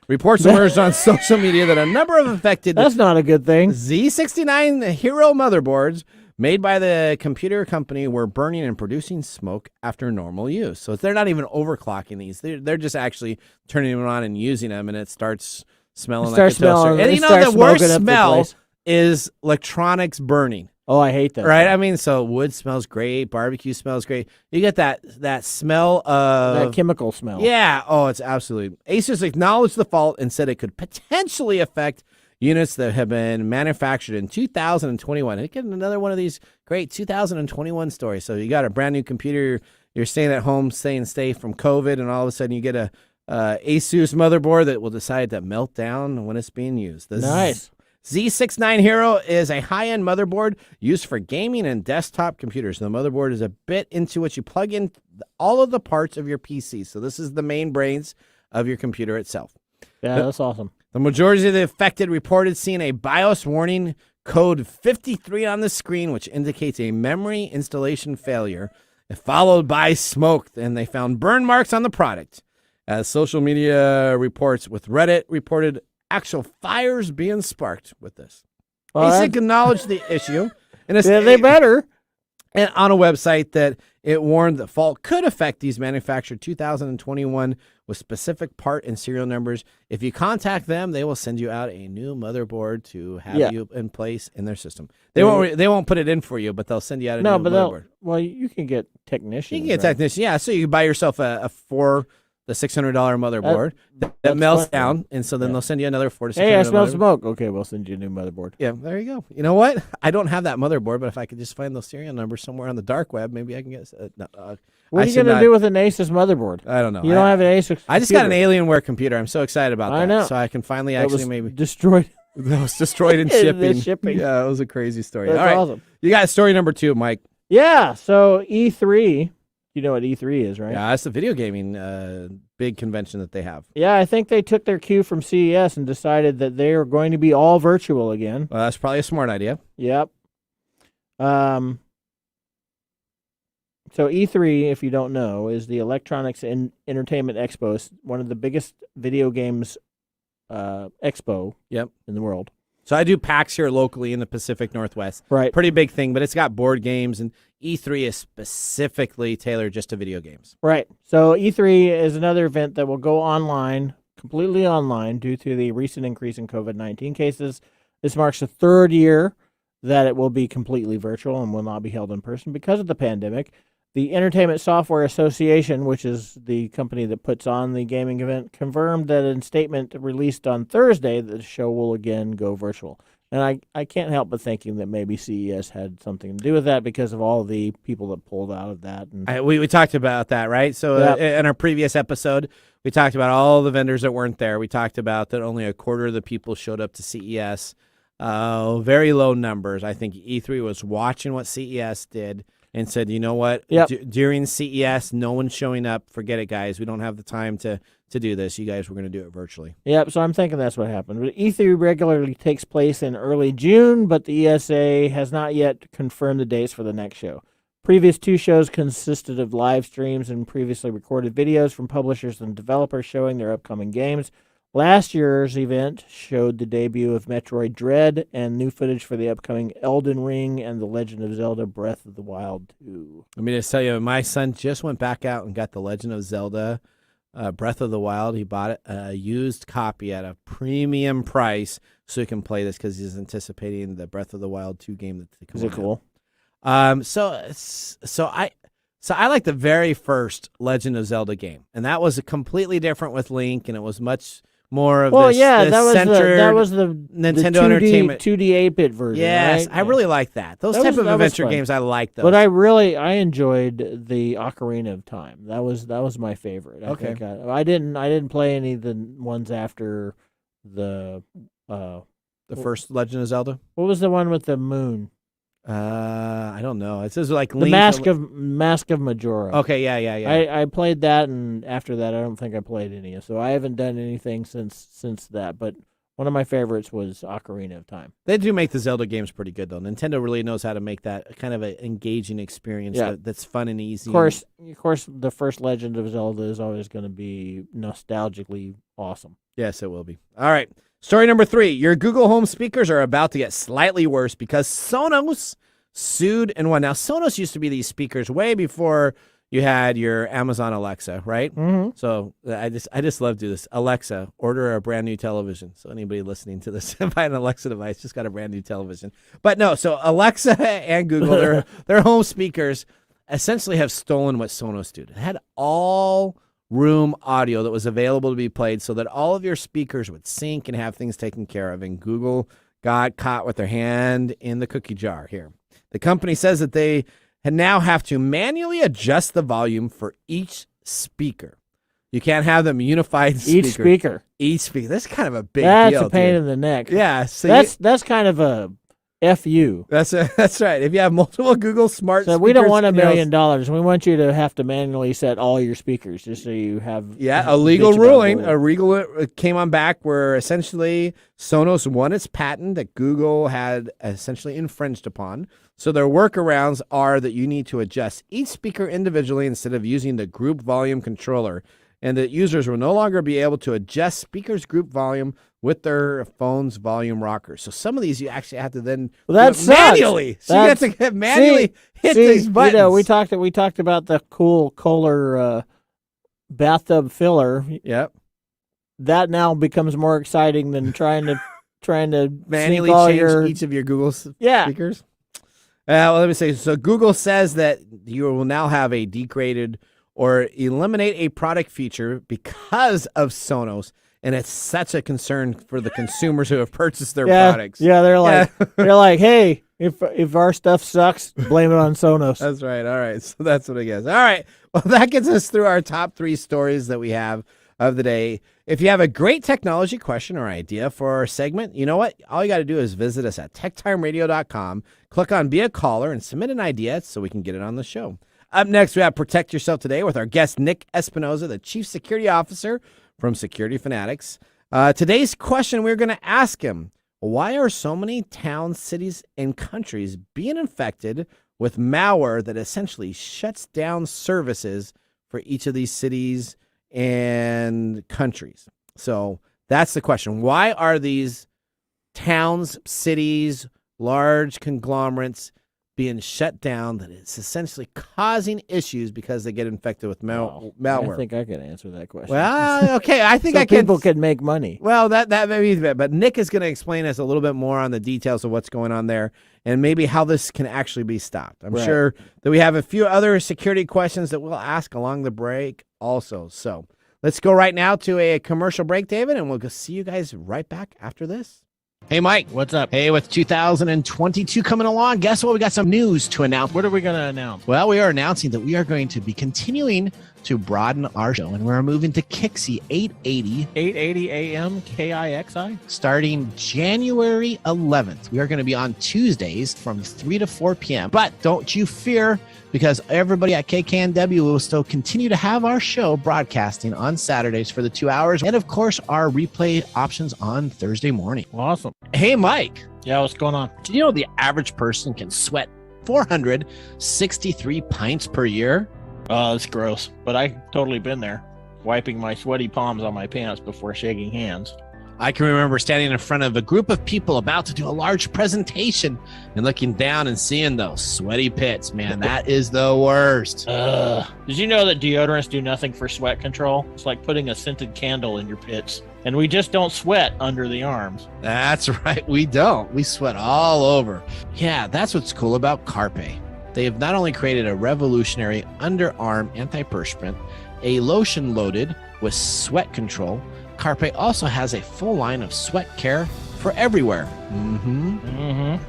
Reports emerged on social media that a number of affected That's not a good thing. Z69 Hero motherboards made by the computer company were burning and producing smoke after normal use. So they're not even overclocking these. They're just actually turning them on and using them, and it starts smelling like a toaster. And you know, the worst smell is electronics burning. Oh, I hate that. Right? I mean, so wood smells great. Barbecue smells great. You get that smell of... That chemical smell. Yeah. Oh, it's absolutely... ASUS acknowledged the fault and said it could potentially affect units that have been manufactured in 2021. And get another one of these great 2021 stories. So you got a brand new computer, you're staying at home, staying safe from COVID, and all of a sudden you get a ASUS motherboard that will decide to melt down when it's being used. Nice. Z69 Hero is a high-end motherboard used for gaming and desktop computers. The motherboard is a bit into which you plug in all of the parts of your PC. So this is the main brains of your computer itself. Yeah, that's awesome. The majority of the affected reported seeing a BIOS warning code 53 on the screen, which indicates a memory installation failure, followed by smoke, and they found burn marks on the product. As social media reports with Reddit reported actual fires being sparked with this. ASIC acknowledged the issue. And they better. And on a website that it warned the fault could affect these manufactured 2021 with specific part and serial numbers. If you contact them, they will send you out a new motherboard to have you in place in their system. They won't put it in for you, but they'll send you out a new motherboard. Well, you can get technicians. You can get technicians, yeah. So you buy yourself the $600 motherboard that melts down, and so then they'll send you another $400 to $600. Hey, I smell smoke. Okay, we'll send you a new motherboard. Yeah, there you go. You know what? I don't have that motherboard, but if I could just find those serial numbers somewhere on the dark web, maybe I can get. What are you going to do with an Asus motherboard? I don't know. You don't have an Asus. I just got an Alienware computer. I'm so excited about that. I know. So I can finally maybe destroyed. That was destroyed in shipping. shipping. Yeah, it was a crazy story. That's all right, awesome. You got story number 2, Mike. Yeah. So E3. You know what E3 is, right? Yeah, that's the video gaming big convention that they have. Yeah, I think they took their cue from CES and decided that they are going to be all virtual again. Well, that's probably a smart idea. Yep. So E3, if you don't know, is the Electronics and Entertainment Expo. It's one of the biggest video games expo in the world. So I do PAX here locally in the Pacific Northwest. Right. Pretty big thing, but it's got board games, and E3 is specifically tailored just to video games. Right. So E3 is another event that will go online, completely online, due to the recent increase in COVID-19 cases. This marks the 3rd year that it will be completely virtual and will not be held in person because of the pandemic. The Entertainment Software Association, which is the company that puts on the gaming event, confirmed that in a statement released on Thursday that the show will again go virtual. And I can't help but thinking that maybe CES had something to do with that because of all the people that pulled out of that. And we talked about that, right? So in our previous episode, we talked about all the vendors that weren't there. We talked about that only a quarter of the people showed up to CES. Very low numbers. I think E3 was watching what CES did and said, you know what, during CES, no one's showing up. Forget it, guys. We don't have the time to do this. You guys were going to do it virtually. Yep, so I'm thinking that's what happened. But E3 regularly takes place in early June, but the ESA has not yet confirmed the dates for the next show. Previous 2 shows consisted of live streams and previously recorded videos from publishers and developers showing their upcoming games. Last year's event showed the debut of Metroid Dread and new footage for the upcoming Elden Ring and The Legend of Zelda Breath of the Wild 2. Let me just tell you, my son just went back out and got The Legend of Zelda Breath of the Wild. He bought a used copy at a premium price so he can play this because he's anticipating the Breath of the Wild 2 game that's Is it cool? So I like the very first Legend of Zelda game, and that was completely different with Link, and it was much more of this that was the Nintendo 2D, Entertainment 2D 8-bit version. Yes, right? I really like that. Those type of adventure games, I like those. But I enjoyed the Ocarina of Time. That was my favorite. Okay. I didn't play any of the ones after the first Legend of Zelda. What was the one with the moon? I don't know. It says like The Link Mask of Majora. Okay, yeah. I played that, and after that, I don't think I played any. So I haven't done anything since that. But one of my favorites was Ocarina of Time. They do make the Zelda games pretty good, though. Nintendo really knows how to make that kind of an engaging experience that's fun and easy. Of course, the first Legend of Zelda is always going to be nostalgically awesome. Yes, it will be. All right. Story number 3. Your Google Home speakers are about to get slightly worse because Sonos sued and won. Now, Sonos used to be these speakers way before you had your Amazon Alexa, right? Mm-hmm. So I just love to do this. Alexa, order a brand new television. So anybody listening to this, buy an Alexa device, just got a brand new television. But no, so Alexa and Google, their home speakers essentially have stolen what Sonos did. It had all room audio that was available to be played so that all of your speakers would sync and have things taken care of. And Google got caught with their hand in the cookie jar here. The company says that they now have to manually adjust the volume for each speaker. You can't have them unified speaker. Each speaker. That's kind of a big deal. That's a pain in the neck. Yeah. So that's kind of a FU. That's right. If you have multiple Google Smart speakers. So we don't want $1 million. We want you to have to manually set all your speakers just so you have. Yeah, a legal ruling. A legal came on back where essentially Sonos won its patent that Google had essentially infringed upon. So their workarounds are that you need to adjust each speaker individually instead of using the group volume controller, and that users will no longer be able to adjust speakers' group volume with their phone's volume rocker. So some of these you actually have to then manually. So you have to manually hit these buttons. You know, we talked about the cool Kohler bathtub filler. Yep. That now becomes more exciting than trying to manually change each of your Google speakers. Well, let me say. So Google says that you will now have a degraded or eliminate a product feature because of Sonos. And it's such a concern for the consumers who have purchased their products. Yeah, they're like, hey, if our stuff sucks, blame it on Sonos. That's right. All right. So that's what I guess. All right. Well, that gets us through our top 3 stories that we have of the day. If you have a great technology question or idea for our segment, you know what? All you got to do is visit us at techtimeradio.com, click on Be a Caller, and submit an idea so we can get it on the show. Up next, we have Protect Yourself Today with our guest, Nick Espinosa, the Chief Security Officer from Security Fanatics. Today's question, we're going to ask him, why are so many towns, cities, and countries being infected with malware that essentially shuts down services for each of these cities and countries? So that's the question. Why are these towns, cities, large conglomerates being shut down that it's essentially causing issues because they get infected with malware? I think I can answer that question. Well, okay. I think so people can make money. Well, that may be bad, but Nick is going to explain us a little bit more on the details of what's going on there and maybe how this can actually be stopped. I'm sure that we have a few other security questions that we'll ask along the break also. So let's go right now to a commercial break, David, and we'll go see you guys right back after this. Hey, Mike. What's up? Hey, with 2022 coming along, guess what? We got some news to announce. What are we going to announce? Well, we are announcing that we are going to be continuing to broaden our show, and we're moving to Kixie 880 AM KIXI. starting January 11th. We are going to be on Tuesdays from 3 to 4 p.m. But don't you fear, because everybody at KKNW will still continue to have our show broadcasting on Saturdays for the 2 hours, and of course our replay options on Thursday morning. Awesome. Hey, Mike. Yeah, what's going on? Do you know the average person can sweat 463 pints per year? Oh, that's gross. But I've totally been there, wiping my sweaty palms on my pants before shaking hands. I can remember standing in front of a group of people about to do a large presentation and looking down and seeing those sweaty pits. Man, that is the worst. Did you know that deodorants do nothing for sweat control? It's like putting a scented candle in your pits. And we just don't sweat under the arms. That's right. We don't. We sweat all over. Yeah, that's what's cool about Carpe. They have not only created a revolutionary underarm antiperspirant, a lotion loaded with sweat control, Carpe also has a full line of sweat care for everywhere.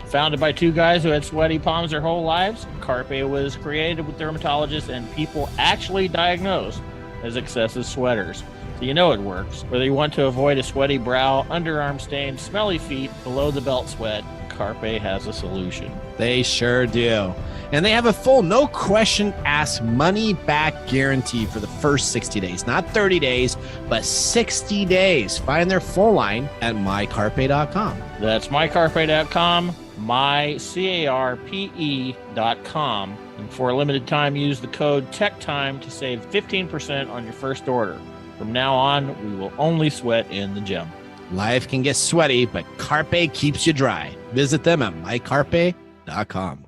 Founded by two guys who had sweaty palms their whole lives, Carpe was created with dermatologists and people actually diagnosed as excessive sweaters. So you know it works. Whether you want to avoid a sweaty brow, underarm stains, smelly feet, below the belt sweat, Carpe has a solution. They sure do. And they have a full no question asked money back guarantee for the first 60 days. Not 30 days, but 60 days. Find their full line at mycarpe.com. That's mycarpe.com, mycarpe.com. And for a limited time, use the code TechTime to save 15% on your first order. From now on, we will only sweat in the gym. Life can get sweaty, but Carpe keeps you dry. Visit them at mycarpe.com.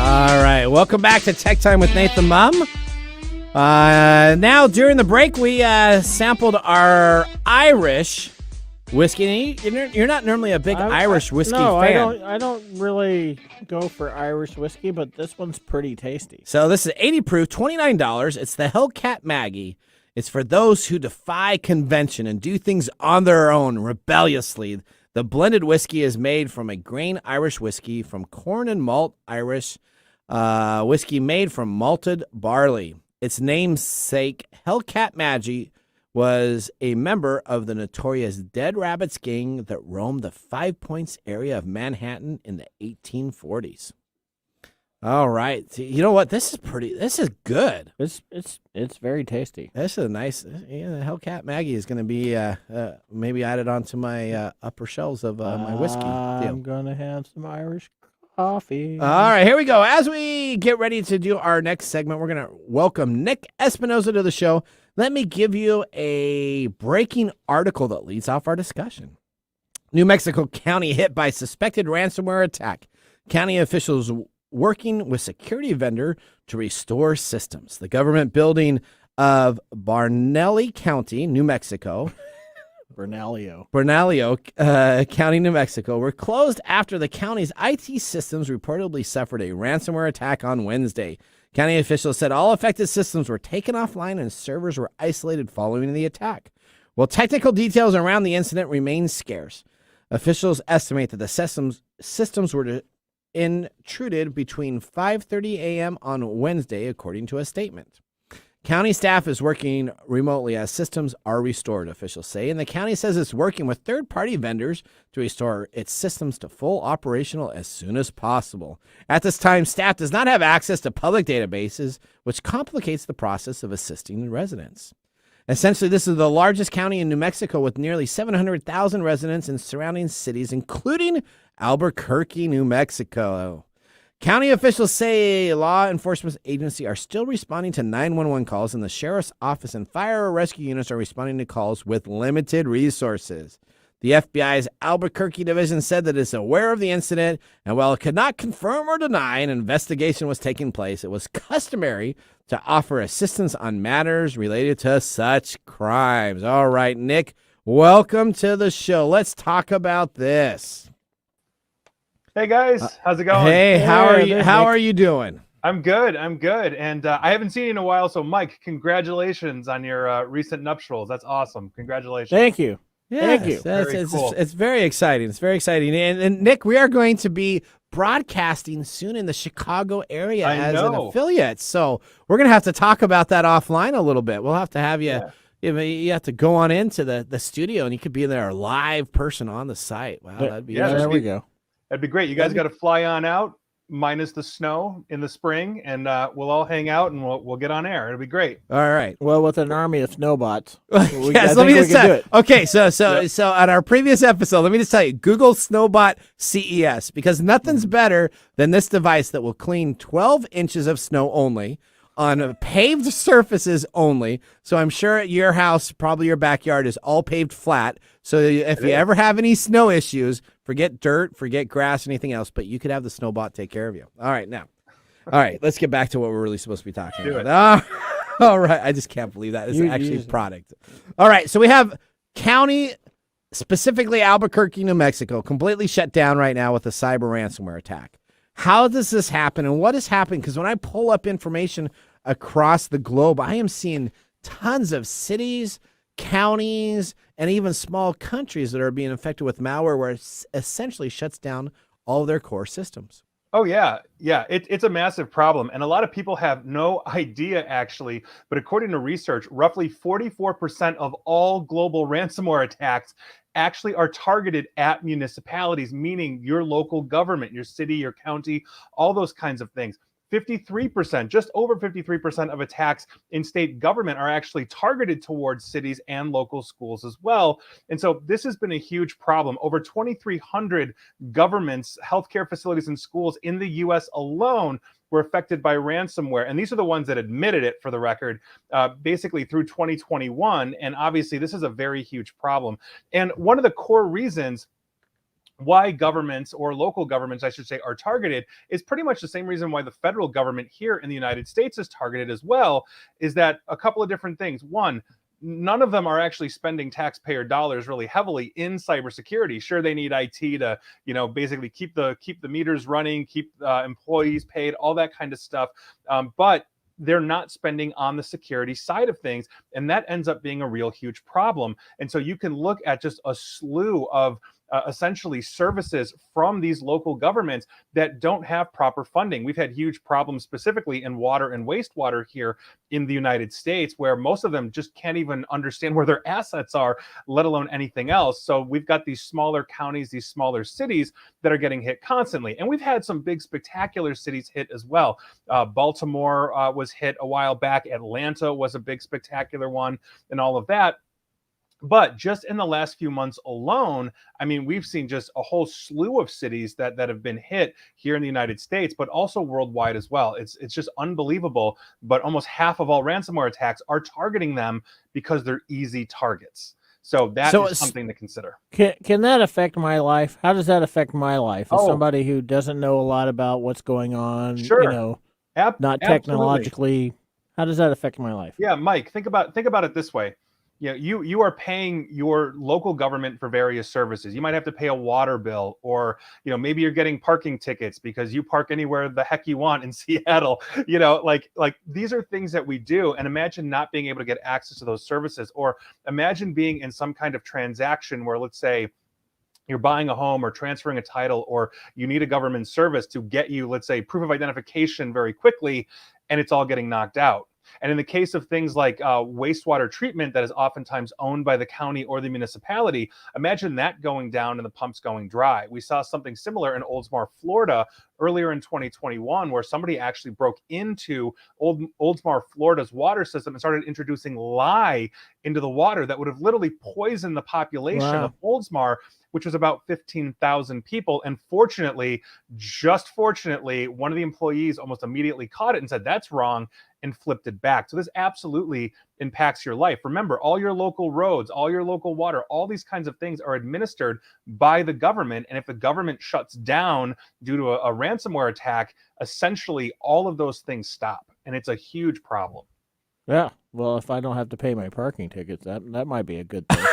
All right, welcome back to Tech Time with Nathan Mumm. Now, during the break, we sampled our Irish whiskey. You're not normally a big Irish whiskey fan. I don't really go for Irish whiskey, but this one's pretty tasty. So this is 80 proof, $29. It's the Hellcat Maggie. It's for those who defy convention and do things on their own rebelliously. The blended whiskey is made from a grain Irish whiskey from corn and malt Irish whiskey made from malted barley. Its namesake, Hellcat Maggie, was a member of the notorious Dead Rabbits gang that roamed the Five Points area of Manhattan in the 1840s. All right. You know what? This is good. It's very tasty. This is a nice, the Hellcat Maggie is going to be maybe added onto my upper shelves of my whiskey deal. I'm going to have some Irish coffee. All right, here we go. As we get ready to do our next segment, we're going to welcome Nick Espinosa to the show. Let me give you a breaking article that leads off our discussion. New Mexico County hit by suspected ransomware attack. County officials working with security vendor to restore systems. The government building of Bernalillo County, New Mexico, Bernalillo County, New Mexico, were closed after the county's IT systems reportedly suffered a ransomware attack on Wednesday. County officials said all affected systems were taken offline and servers were isolated following the attack. While technical details around the incident remain scarce, officials estimate that the systems were intruded between 5:30 a.m. on Wednesday, according to a statement. County staff is working remotely as systems are restored, officials say, and the county says it's working with third-party vendors to restore its systems to full operational as soon as possible. At this time, staff does not have access to public databases, which complicates the process of assisting residents. Essentially, this is the largest county in New Mexico with nearly 700,000 residents in surrounding cities, including Albuquerque, New Mexico. County officials say law enforcement agencies are still responding to 911 calls, and the sheriff's office and fire rescue units are responding to calls with limited resources. The FBI's Albuquerque division said that it's aware of the incident, and while it could not confirm or deny an investigation was taking place, it was customary to offer assistance on matters related to such crimes. All right, Nick, welcome to the show. Let's talk about this. Hey guys, how's it going? Hey, how are you doing? I'm good. And I haven't seen you in a while, so Mike, congratulations on your recent nuptials. That's awesome. Congratulations. Thank you. Yes, Thank you. It's very exciting. It's very exciting. And Nick, we are going to be broadcasting soon in the Chicago area as an affiliate. So we're going to have to talk about that offline a little bit. We'll have to have you. Yeah. You have to go on into the studio, and you could be there, a live person on the site. Wow, that'd be there we go. That'd be great. You guys got to fly on out. minus the snow in the spring, and we'll all hang out and we'll get on air. It'll be great. All right. Well, with an army of Snowbots, Yes, let me just do it. Okay, so on our previous episode, let me just tell you, Google Snowbot CES, because nothing's better than this device that will clean 12 inches of snow only on paved surfaces only. So I'm sure at your house, probably your backyard is all paved flat. So if you ever have any snow issues, forget dirt, forget grass, anything else, but you could have the Snowbot take care of you. All right, now. All right, let's get back to what we're really supposed to be talking about. All right, I just can't believe that. It's actually a product. All right, so we have county, specifically Albuquerque, New Mexico, completely shut down right now with a cyber ransomware attack. How does this happen, and what is happening? Because when I pull up information across the globe, I am seeing tons of cities, counties, and even small countries that are being infected with malware where it essentially shuts down all of their core systems. Oh, yeah. Yeah, it's a massive problem. And a lot of people have no idea, actually. But according to research, roughly 44% of all global ransomware attacks actually are targeted at municipalities, meaning your local government, your city, your county, all those kinds of things. 53%, just over 53% of attacks in state government are actually targeted towards cities and local schools as well. And so this has been a huge problem. Over 2,300 governments, healthcare facilities, and schools in the U.S. alone were affected by ransomware. And these are the ones that admitted it, for the record, basically through 2021. And obviously, this is a very huge problem. And one of the core reasons why governments, or local governments, I should say, are targeted is pretty much the same reason why the federal government here in the United States is targeted as well, is that a couple of different things. One, none of them are actually spending taxpayer dollars really heavily in cybersecurity. Sure, they need IT to, basically keep the meters running, keep employees paid, all that kind of stuff. But they're not spending on the security side of things, and that ends up being a real huge problem. And so you can look at just a slew of essentially services from these local governments that don't have proper funding. We've had huge problems specifically in water and wastewater here in the United States, where most of them just can't even understand where their assets are, let alone anything else. So we've got these smaller counties, these smaller cities that are getting hit constantly. And we've had some big spectacular cities hit as well. Baltimore was hit a while back. Atlanta was a big spectacular one, and all of that. But just in the last few months alone, I mean, we've seen just a whole slew of cities that have been hit here in the United States, but also worldwide as well. It's just unbelievable. But almost half of all ransomware attacks are targeting them because they're easy targets. So that is something to consider. Can that affect my life? How does that affect my life? As somebody who doesn't know a lot about what's going on, sure. Not technologically, how does that affect my life? Yeah, Mike, think about it this way. You are paying your local government for various services. You might have to pay a water bill, or maybe you're getting parking tickets because you park anywhere the heck you want in Seattle. Like these are things that we do. And imagine not being able to get access to those services, or imagine being in some kind of transaction where, let's say, you're buying a home or transferring a title, or you need a government service to get you, let's say, proof of identification very quickly, and it's all getting knocked out. And in the case of things like wastewater treatment that is oftentimes owned by the county or the municipality, imagine that going down and the pumps going dry. We saw something similar in Oldsmar, Florida, earlier in 2021, where somebody actually broke into Oldsmar, Florida's water system and started introducing lye into the water that would have literally poisoned the population of Oldsmar, which was about 15,000 people. And fortunately, just fortunately, one of the employees almost immediately caught it and said, "That's wrong," and flipped it back. So this absolutely impacts your life. Remember, all your local roads, all your local water, all these kinds of things are administered by the government. And if the government shuts down due to a ransomware attack, essentially all of those things stop. And it's a huge problem. Yeah. Well, if I don't have to pay my parking tickets, that might be a good thing.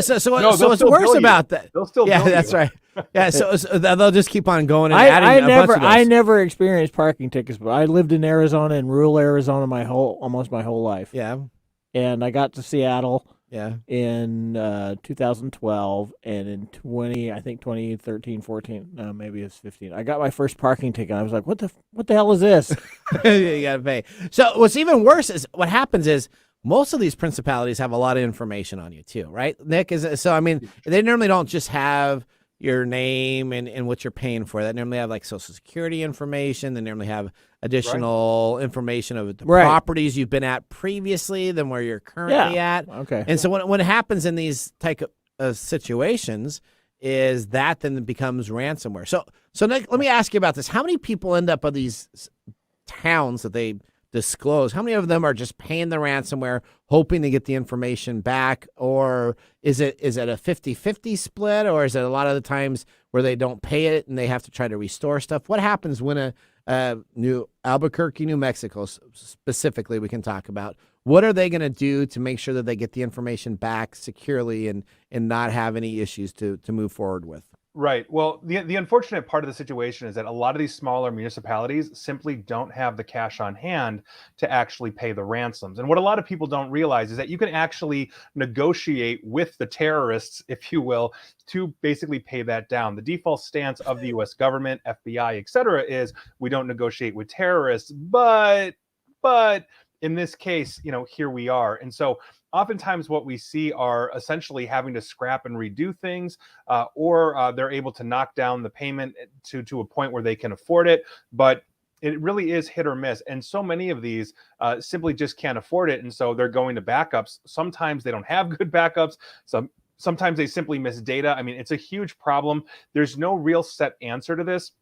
So what's worse about that? They'll still that's right. Yeah, so they'll just keep on going and adding I never experienced parking tickets, but I lived in Arizona, in rural Arizona, almost my whole life. Yeah, and I got to Seattle. Yeah, in 2012, and in 2013, 14, no, maybe it's 15. I got my first parking ticket. I was like, "What the hell is this?" You gotta pay. So what's even worse is what happens is most of these principalities have a lot of information on you too, right, Nick? They normally don't just have your name and what you're paying for. They normally have like Social Security information. They normally have additional information of the properties you've been at previously than where you're currently at. Okay. And so when it happens in these type of situations, is that then it becomes ransomware. So Nick, let me ask you about this. How many people end up on these towns that they disclose? How many of them are just paying the ransomware, hoping to get the information back? Or is it a 50-50 split? Or is it a lot of the times where they don't pay it and they have to try to restore stuff? What happens when New Albuquerque, New Mexico specifically, we can talk about, what are they going to do to make sure that they get the information back securely and not have any issues to move forward with? Right. Well, the unfortunate part of the situation is that a lot of these smaller municipalities simply don't have the cash on hand to actually pay the ransoms. And what a lot of people don't realize is that you can actually negotiate with the terrorists, if you will, to basically pay that down. The default stance of the U.S. government, FBI, et cetera, is we don't negotiate with terrorists, but in this case, here we are. And so oftentimes what we see are essentially having to scrap and redo things, or they're able to knock down the payment to a point where they can afford it. But it really is hit or miss. And so many of these simply just can't afford it. And so they're going to backups. Sometimes they don't have good backups. Sometimes they simply miss data. I mean, it's a huge problem. There's no real set answer to this.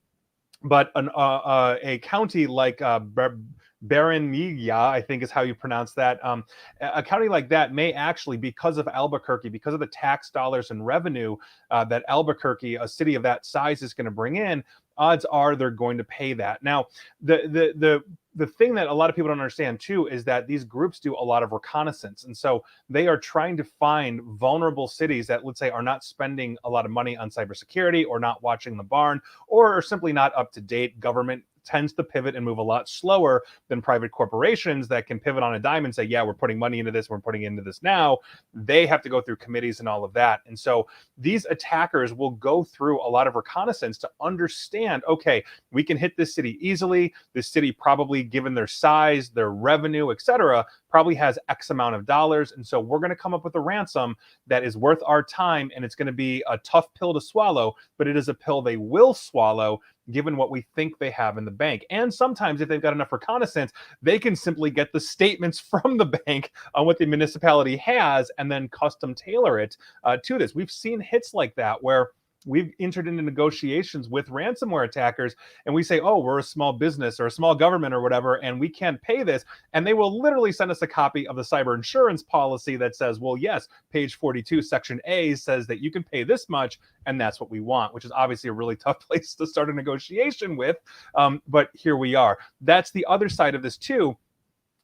But a county like Barranquilla, I think is how you pronounce that. A county like that may actually, because of Albuquerque, because of the tax dollars and revenue that Albuquerque, a city of that size, is going to bring in, odds are they're going to pay that. Now, the thing that a lot of people don't understand too is that these groups do a lot of reconnaissance. And so they are trying to find vulnerable cities that, let's say, are not spending a lot of money on cybersecurity or not watching the barn or are simply not up to date. Government tends to pivot and move a lot slower than private corporations that can pivot on a dime and say, yeah, we're putting money into this, we're putting into this now. They have to go through committees and all of that. And so these attackers will go through a lot of reconnaissance to understand, okay, we can hit this city easily. This city probably, given their size, their revenue, et cetera, probably has X amount of dollars. And so we're going to come up with a ransom that is worth our time. And it's going to be a tough pill to swallow, but it is a pill they will swallow given what we think they have in the bank. And sometimes if they've got enough reconnaissance, they can simply get the statements from the bank on what the municipality has and then custom tailor it to this. We've seen hits like that where we've entered into negotiations with ransomware attackers and we say, oh, we're a small business or a small government or whatever, and we can't pay this. And they will literally send us a copy of the cyber insurance policy that says, well, yes, page 42, section A says that you can pay this much, and that's what we want, which is obviously a really tough place to start a negotiation with. But here we are. That's the other side of this too,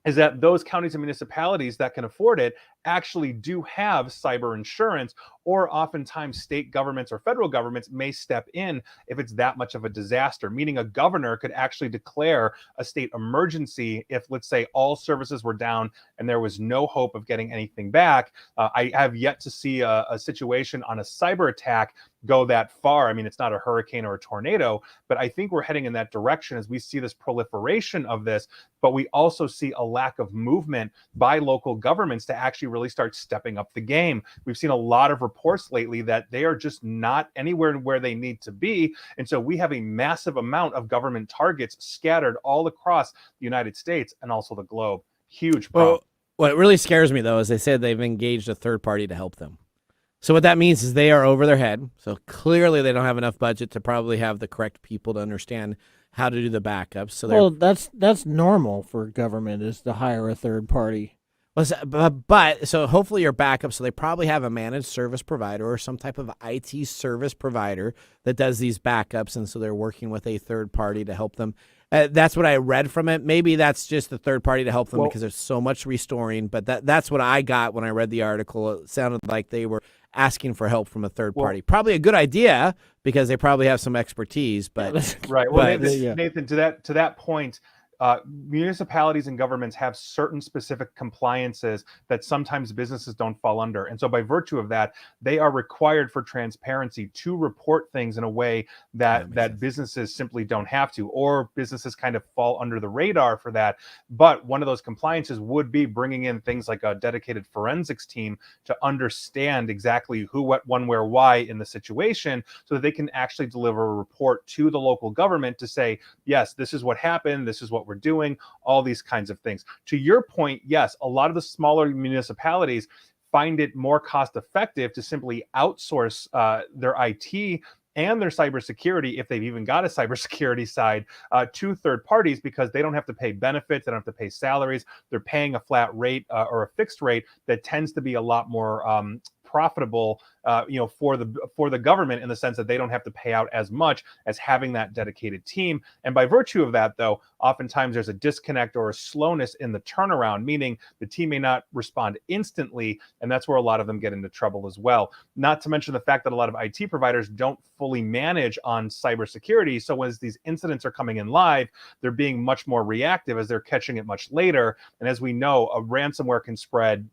is that those counties and municipalities that can afford it actually do have cyber insurance, or oftentimes state governments or federal governments may step in if it's that much of a disaster, meaning a governor could actually declare a state emergency if, let's say, all services were down and there was no hope of getting anything back. I have yet to see a situation on a cyber attack go that far. I mean, it's not a hurricane or a tornado, but I think we're heading in that direction as we see this proliferation of this, but we also see a lack of movement by local governments to actually really start stepping up the game. We've seen a lot of reports lately that they are just not anywhere where they need to be. And so we have a massive amount of government targets scattered all across the United States and also the globe. Huge problem. Well, what really scares me, though, is they said they've engaged a third party to help them. So what that means is they are over their head. So clearly they don't have enough budget to probably have the correct people to understand how to do the backups. So well, that's normal for government, is to hire a third party. But so hopefully your backup, so they probably have a managed service provider or some type of IT service provider that does these backups, and so they're working with a third party to help them. That's what I read from it. Maybe that's just the third party to help them because there's so much restoring, but that's what I got when I read the article. It sounded like they were asking for help from a third party. Probably a good idea because they probably have some expertise, but right. Well, Nathan, to that point, municipalities and governments have certain specific compliances that sometimes businesses don't fall under. And so by virtue of that, they are required for transparency to report things in a way that businesses simply don't have to, or businesses kind of fall under the radar for that. But one of those compliances would be bringing in things like a dedicated forensics team to understand exactly who, what, when, where, why in the situation, so that they can actually deliver a report to the local government to say, yes, this is what happened, this is what we're doing, all these kinds of things. To your point, yes, a lot of the smaller municipalities find it more cost effective to simply outsource their IT and their cybersecurity, if they've even got a cybersecurity side, to third parties, because they don't have to pay benefits, they don't have to pay salaries. They're paying a flat rate or a fixed rate that tends to be a lot more profitable, for the government, in the sense that they don't have to pay out as much as having that dedicated team. And by virtue of that, though, oftentimes there's a disconnect or a slowness in the turnaround, meaning the team may not respond instantly, and that's where a lot of them get into trouble as well. Not to mention the fact that a lot of IT providers don't fully manage on cybersecurity, so as these incidents are coming in live, they're being much more reactive as they're catching it much later. And as we know, a ransomware can spread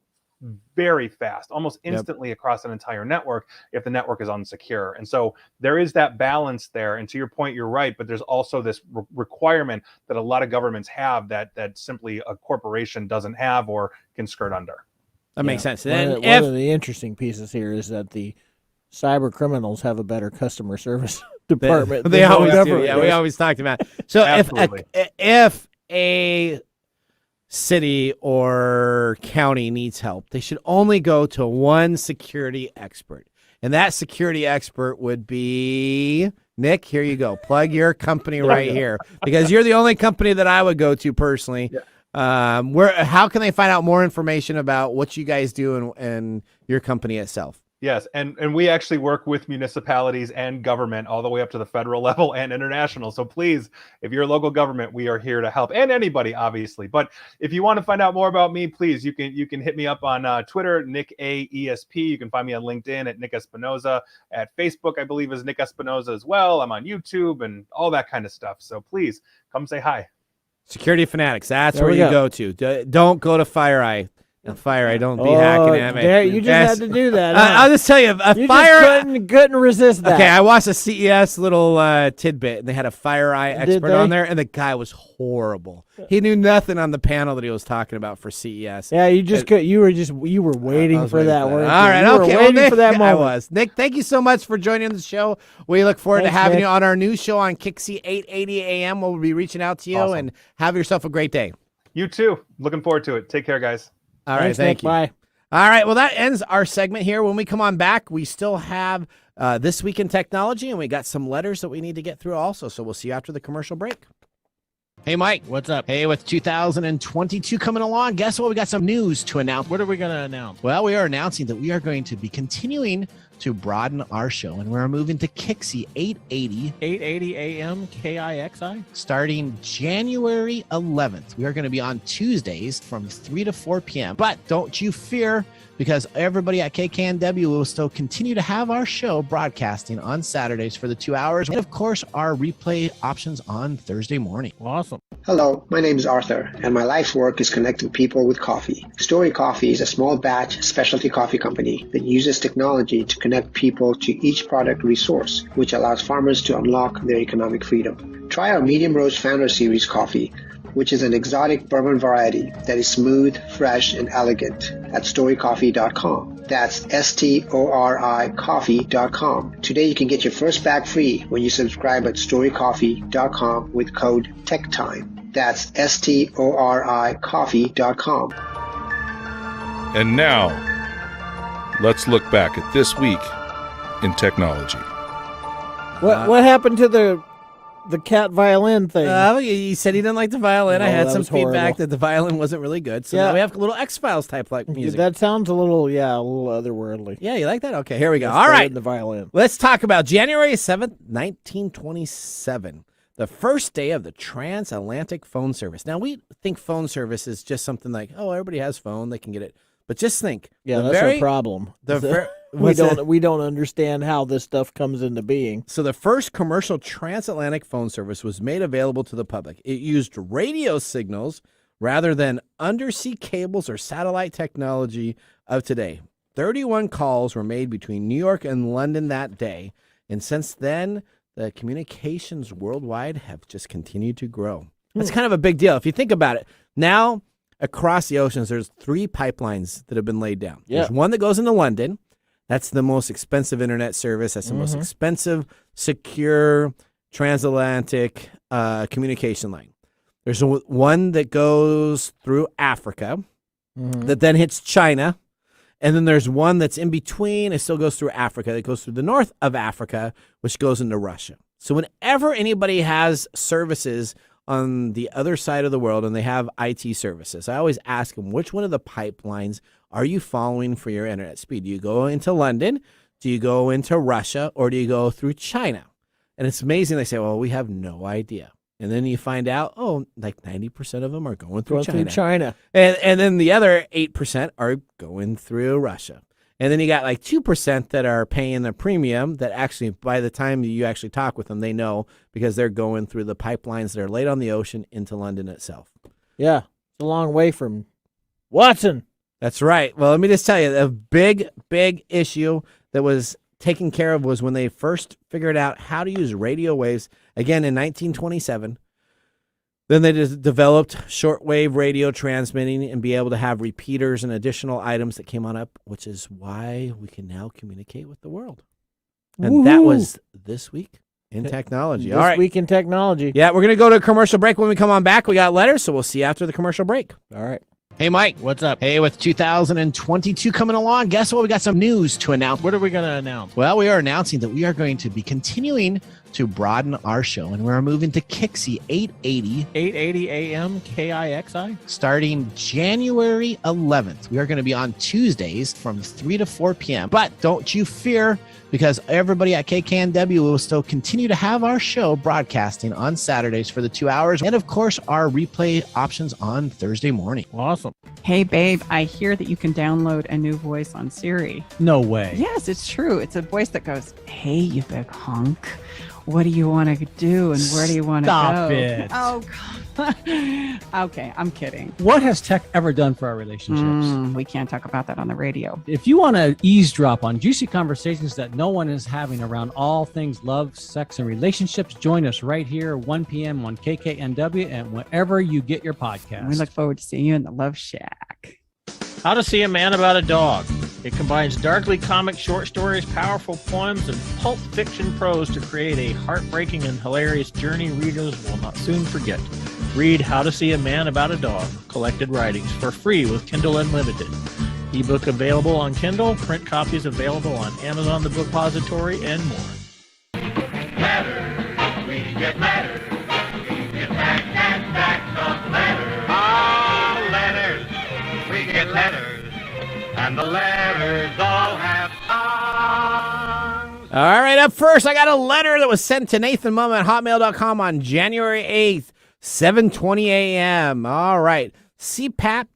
very fast, almost instantly across an entire network if the network is unsecure. And so there is that balance there. And to your point, you're right, but there's also this requirement that a lot of governments have that simply a corporation doesn't have or can skirt under. That makes sense. One of the interesting pieces here is that the cyber criminals have a better customer service department. They always do. Yeah, we always talked about it. So if a city or county needs help, they should only go to one security expert. And that security expert would be Nick. Here you go. Plug your company right here, because you're the only company that I would go to personally. Yeah. How can they find out more information about what you guys do and your company itself? Yes, and we actually work with municipalities and government all the way up to the federal level and international. So please, if you're a local government, we are here to help, and anybody, obviously. But if you want to find out more about me, please, you can hit me up on Twitter, Nick A ESP. You can find me on LinkedIn at Nick Espinosa. At Facebook, I believe, is Nick Espinosa as well. I'm on YouTube and all that kind of stuff. So please come say hi. Security Fanatics. That's where you go to. Don't go to FireEye. I don't be hacking at me. You just had to do that. I'll just tell you, couldn't resist that. Okay, I watched a CES little tidbit, and they had a FireEye expert on there, and the guy was horrible. He knew nothing on the panel that he was talking about for CES. Yeah, you were waiting for that one. All right, okay. Nick, for that moment. I was. Nick, thank you so much for joining the show. We look forward to having you on our new show on Kixie 880 AM. We'll be reaching out to you, and have yourself a great day. You too. Looking forward to it. Take care, guys. All right, thank you. Bye. All right, well, that ends our segment here. When we come on back, we still have This Week in Technology, and we got some letters that we need to get through also. So we'll see you after the commercial break. Hey, Mike. What's up? Hey, with 2022 coming along, guess what? We got some news to announce. What are we going to announce? Well, we are announcing that we are going to be continuing to broaden our show, and we're moving to Kixie 880 AM KIXI. Starting January 11th. We are going to be on Tuesdays from 3 to 4 p.m. But don't you fear, because everybody at KKNW will still continue to have our show broadcasting on Saturdays for the 2 hours. And, of course, our replay options on Thursday morning. Awesome. Hello, my name is Arthur, and my life's work is connecting people with coffee. Story Coffee is a small batch specialty coffee company that uses technology to connect people to each product resource, which allows farmers to unlock their economic freedom. Try our Medium Roast Founder Series coffee, which is an exotic bourbon variety that is smooth, fresh, and elegant at storycoffee.com. That's STORI coffee.com. Today you can get your first bag free when you subscribe at storycoffee.com with code TechTime. That's STORI coffee.com. And now, let's look back at this week in technology. What happened to the cat violin thing? He said he didn't like the violin. I had some feedback horrible. that the violin wasn't really good. So now we have a little X-Files type like music. That sounds a little otherworldly. Yeah, you like that? Okay, here we go. All right. The violin. Let's talk about January 7th, 1927. The first day of the Transatlantic phone service. Now, we think phone service is just something like, oh, everybody has phone, they can get it. But just think. Yeah, that's our problem. The we don't understand how this stuff comes into being. So the first commercial transatlantic phone service was made available to the public. It used radio signals rather than undersea cables or satellite technology of today. 31 calls were made between New York and London that day, and since then, the communications worldwide have just continued to grow. That's kind of a big deal. If you think about it, now across the oceans, there's 3 pipelines that have been laid down. Yeah. There's one that goes into London. That's the most expensive internet service. That's the most expensive, secure, transatlantic communication line. There's one that goes through Africa that then hits China. And then there's one that's in between. It still goes through Africa. That goes through the north of Africa, which goes into Russia. So whenever anybody has services on the other side of the world and they have IT services, I always ask them, which one of the pipelines are you following for your internet speed? Do you go into London? Do you go into Russia? Or do you go through China? And it's amazing. They say, well, we have no idea. And then you find out, like 90% of them are going through China. And then the other 8% are going through Russia. And then you got like 2% that are paying the premium that actually, by the time you actually talk with them, they know because they're going through the pipelines that are laid on the ocean into London itself. Yeah, it's a long way from Watson. That's right. Well, let me just tell you, a big issue that was taken care of was when they first figured out how to use radio waves, again in 1927. Then they just developed shortwave radio transmitting and be able to have repeaters and additional items that came on up, which is why we can now communicate with the world. And that was This Week in Technology. All right. This Week in Technology. Yeah, we're going to go to a commercial break. When we come on back, we got letters, so we'll see you after the commercial break. All right. Hey, Mike. What's up? Hey, with 2022 coming along, guess what? We got some news to announce. What are we going to announce? Well, we are announcing that we are going to be continuing to broaden our show, and we're moving to Kixie 880 AM KIXI? starting January 11th. We are going to be on Tuesdays from 3 to 4 p.m. But don't you fear, because everybody at KKNW will still continue to have our show broadcasting on Saturdays for the 2 hours, and of course, our replay options on Thursday morning. Awesome. Hey, babe, I hear that you can download a new voice on Siri. No way. Yes, it's true. It's a voice that goes, hey, you big hunk. What do you want to do and where do you want to go? Stop it. Oh, God. Okay, I'm kidding. What has tech ever done for our relationships? We can't talk about that on the radio. If you want to eavesdrop on juicy conversations that no one is having around all things love, sex, and relationships, join us right here, 1 p.m. on KKNW and wherever you get your podcast. We look forward to seeing you in the Love Shack. How to See a Man About a Dog. It combines darkly comic short stories, powerful poems, and pulp fiction prose to create a heartbreaking and hilarious journey readers will not soon forget. Read How to See a Man About a Dog, collected writings, for free with Kindle Unlimited. Ebook available on Kindle, print copies available on Amazon The Bookpository, and more. Letters, we get letters. We get back of letters. Ah, letters, we get letters. And the letters all have songs. All right, up first, I got a letter that was sent to Nathan Mumm at hotmail.com on January 8th, 7:20 a.m. All right, Cpap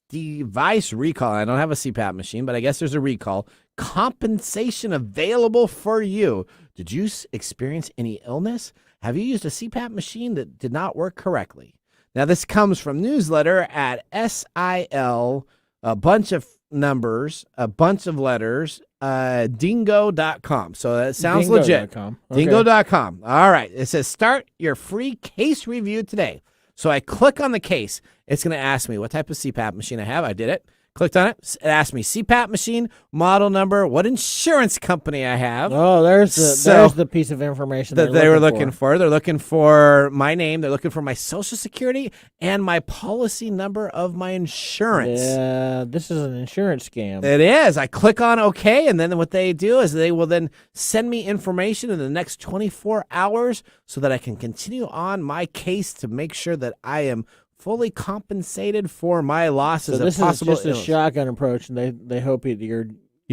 device recall. I don't have a Cpap machine, but I guess there's a recall. Compensation available for you. Did you experience any illness? Have you used a Cpap machine that did not work correctly? Now, this comes from newsletter at SIL, a bunch of numbers, a bunch of letters, dingo.com. So that sounds legit. Okay. Dingo.com. All right. It says start your free case review today. So I click on the case. It's going to ask me what type of Cpap machine I have. I did it. Clicked on it. It asked me Cpap machine, model number, what insurance company I have. Oh, there's the piece of information that they were looking for. They're looking for my name. They're looking for my social security and my policy number of my insurance. Yeah, this is an insurance scam. It is. I click on OK, and then what they do is they will then send me information in the next 24 hours so that I can continue on my case to make sure that I am fully compensated for my losses. So this is just a shotgun approach, and they hope you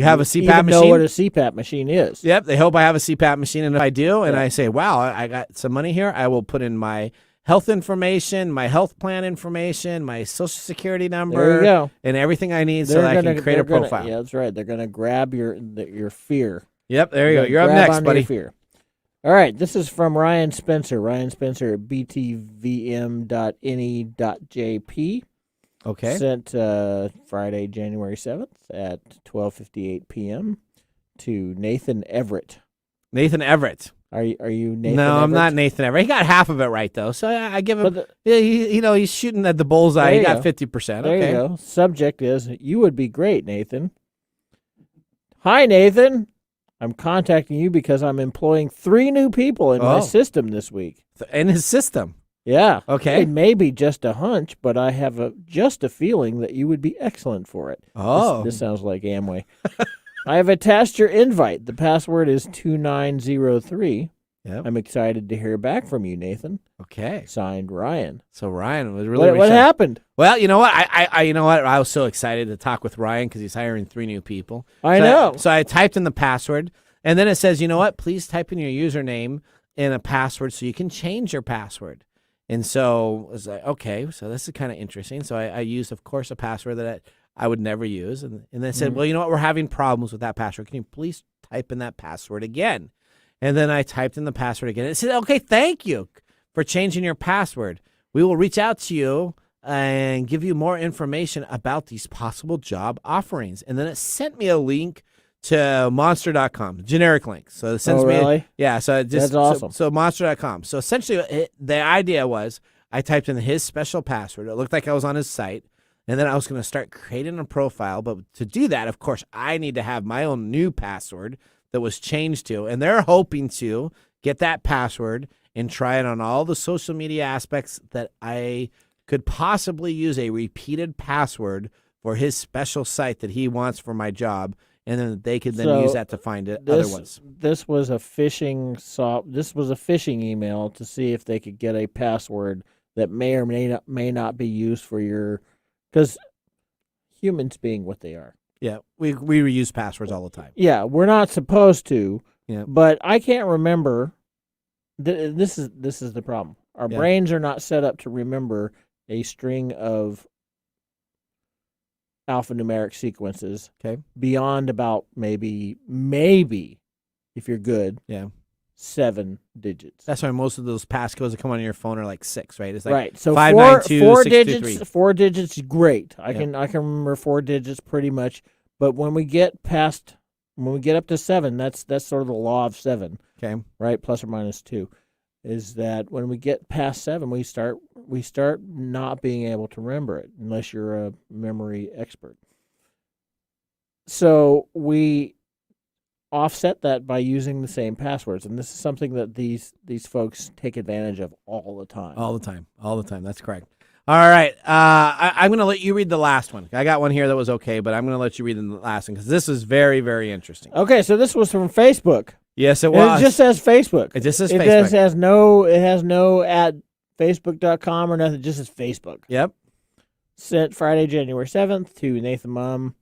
have a CPAP even machine. Know what a CPAP machine is. Yep, they hope I have a CPAP machine, and if I do, and I say, "Wow, I got some money here," I will put in my health information, my health plan information, my social security number, There you go. and everything I need so that I can create a profile. Yeah, that's right. They're going to grab your fear. Yep, there you go. You're up Grab next, onto buddy. your fear. All right, this is from Ryan Spencer. Ryan Spencer at btvm.ne.jp. Okay. Sent Friday, January 7th at 12:58 p.m. to Nathan Everett. Nathan Everett. Are you Nathan No, Everett? I'm not Nathan Everett. He got half of it right, though. So I give him, he's shooting at the bullseye. There He you got go. 50%. There Okay. you go. Subject is, you would be great, Nathan. Hi, Nathan. I'm contacting you because I'm employing 3 new people in my system this week. In his system? Yeah. Okay. It may be just a hunch, but I have just a feeling that you would be excellent for it. Oh. This sounds like Amway. I have attached your invite. The password is 2903. Yep. I'm excited to hear back from you, Nathan. Okay. Signed, Ryan. So Ryan was really What happened? Well, you know what? I was so excited to talk with Ryan because he's hiring 3 new people. I know. So I typed in the password, and then it says, you know what? Please type in your username and a password so you can change your password. And so I was like, okay, so this is kind of interesting. So I used, of course, a password that I would never use. And they said, well, you know what? We're having problems with that password. Can you please type in that password again? And then I typed in the password again. It said, okay, thank you for changing your password. We will reach out to you and give you more information about these possible job offerings. And then it sent me a link to monster.com, generic link. So it sends me, really? Yeah. So it just, That's awesome. So monster.com. So essentially the idea was I typed in his special password. It looked like I was on his site. And then I was going to start creating a profile. But to do that, of course, I need to have my own new password that was changed to. And they're hoping to get that password and try it on all the social media aspects that I could possibly use a repeated password for his special site that he wants for my job. And then they could then use that to find other ones. This was a phishing email to see if they could get a password that may or may not be used for your, because humans being what they are. Yeah, we reuse passwords all the time. Yeah, we're not supposed to. Yeah. But I can't remember. This is the problem. Our brains are not set up to remember a string of alphanumeric sequences. Okay. Beyond about maybe if you're good. Yeah. 7 digits. That's why most of those passcodes that come on your phone are like 6, right? It's like right. So 592 four 623. digits. 4 digits, great. I can remember 4 digits pretty much. But when we get up to 7, that's sort of the law of 7. Okay. Right, plus or minus 2, is that when we get past 7, we start not being able to remember it unless you're a memory expert. So we offset that by using the same passwords, and this is something that these folks take advantage of all the time. All the time. That's correct. All right, I'm going to let you read the last one. I got one here that was okay, but I'm going to let you read the last one because this is very, very interesting. Okay, so this was from Facebook. Yes, it And was. it just says Facebook. It just says Facebook. Facebook. It has no at facebook.com or nothing. It just says Facebook. Yep. Sent Friday, January 7th to Nathan Mumm.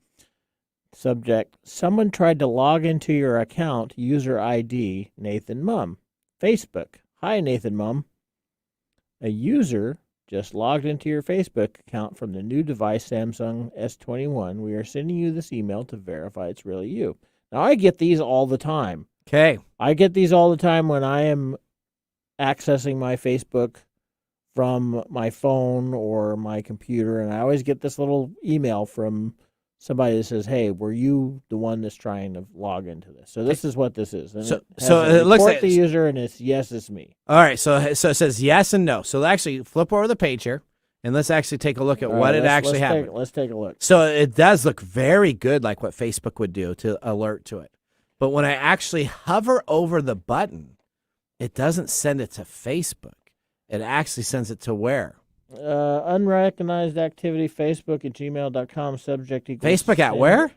Subject: someone tried to log into your account, user ID Nathan Mumm. Facebook: hi Nathan Mumm. A user just logged into your Facebook account from the new device Samsung S21. We are sending you this email to verify it's really you. Now I get these all the time. Okay. I get these all the time when I am accessing my Facebook from my phone or my computer, and I always get this little email from somebody that says, hey, were you the one that's trying to log into this? So this is what this is. And it looks like the user, and it's yes, it's me. All right, so it says yes and no. So actually flip over the page here, and let's actually take a look at what actually happened. Let's take a look. So it does look very good like what Facebook would do to alert to it. But when I actually hover over the button, it doesn't send it to Facebook. It actually sends it to where? Unrecognized activity, Facebook at gmail.com, subject equals Facebook at where?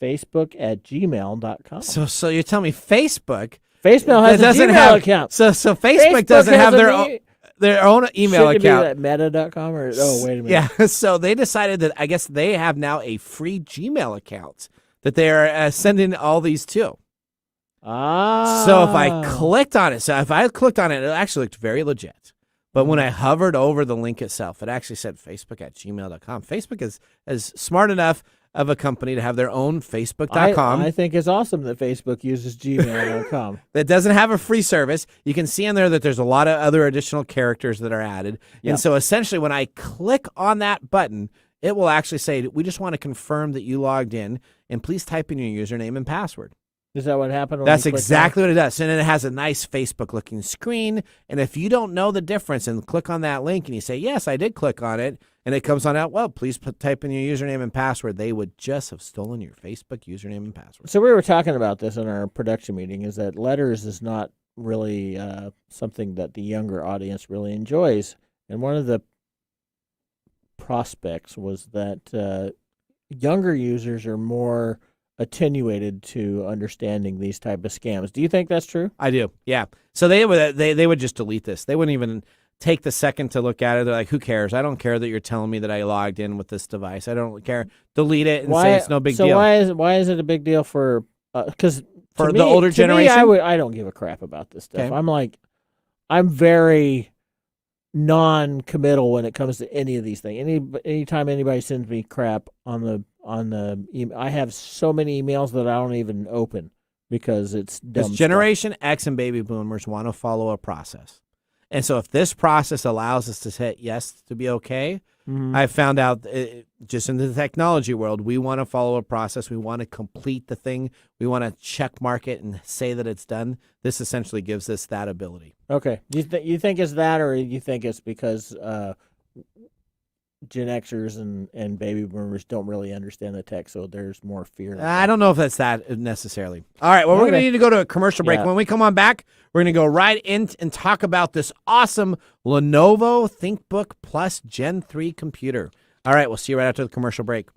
Facebook at gmail.com. So you're telling me Facebook has a Gmail account. So Facebook doesn't have their own email account. Shouldn't it be meta.com or wait a minute. Yeah, so they decided that I guess they have now a free Gmail account that they are sending all these to. So if I clicked on it, it actually looked very legit. But when I hovered over the link itself, it actually said Facebook@gmail.com. Facebook is smart enough of a company to have their own Facebook.com. I think it's awesome that Facebook uses gmail.com. That doesn't have a free service. You can see in there that there's a lot of other additional characters that are added. Yep. And so essentially when I click on that button, it will actually say, we just want to confirm that you logged in, and please type in your username and password. Is that what happened? That's exactly what it does. And then it has a nice Facebook-looking screen. And if you don't know the difference and click on that link and you say, yes, I did click on it, and it comes on out, well, please type in your username and password, they would just have stolen your Facebook username and password. So we were talking about this in our production meeting, is that letters is not really something that the younger audience really enjoys. And one of the prospects was that younger users are more attenuated to understanding these type of scams. Do you think that's true? I do, yeah. So they would just delete this. They wouldn't even take the second to look at it. They're like, who cares? I don't care that you're telling me that I logged in with this device. I don't care. Delete it and say it's no big deal. So why is it a big deal for because for the older generation? I don't give a crap about this stuff. Okay. I'm very non-committal when it comes to any of these things. Anytime anybody sends me crap on the email, I have so many emails that I don't even open because it's dumb stuff. Generation X and baby boomers want to follow a process. And so if this process allows us to hit yes to be okay, I found out just in the technology world, we want to follow a process. We want to complete the thing. We want to check mark it and say that it's done. This essentially gives us that ability. Okay. Do you think it's that, or you think it's because Gen Xers and baby boomers don't really understand the tech, so there's more fear? I don't know if that's that necessarily. All right, well, we're going to need to go to a commercial break. When we come on back, we're going to go right in and talk about this awesome Lenovo ThinkBook Plus Gen 3 computer. All right, we'll see you right after the commercial break.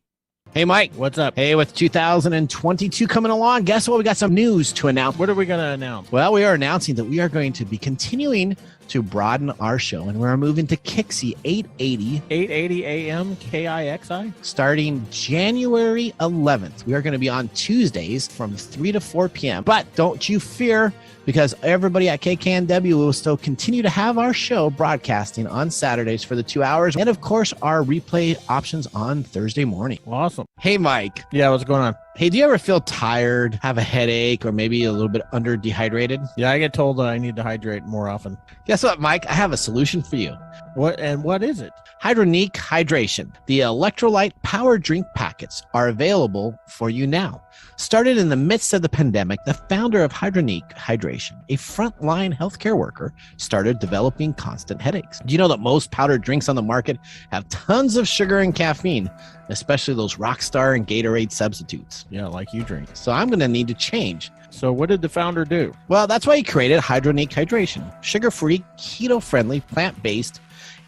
Hey, Mike. What's up? Hey, with 2022 coming along, guess what? We got some news to announce. What are we going to announce? Well, we are announcing that we are going to be continuing to broaden our show, and we're moving to Kixi 880 AM KIXI starting January 11th. We are going to be on Tuesdays from 3 to 4 p.m. But don't you fear, because everybody at KKNW will still continue to have our show broadcasting on Saturdays for the 2 hours, and of course our replay options on Thursday morning. Awesome. Hey, Mike. Yeah, what's going on? Hey, do you ever feel tired, have a headache, or maybe a little bit under dehydrated? Yeah, I get told that I need to hydrate more often. Guess what, Mike? I have a solution for you. What is it? Hydronic Hydration. The electrolyte power drink packets are available for you now. Started in the midst of the pandemic, the founder of Hydronic Hydration, a frontline healthcare worker, started developing constant headaches. Do you know that most powdered drinks on the market have tons of sugar and caffeine, especially those Rockstar and Gatorade substitutes? Yeah, like you drink. So I'm going to need to change. So what did the founder do? Well, that's why he created Hydronic Hydration, sugar-free, keto-friendly, plant-based,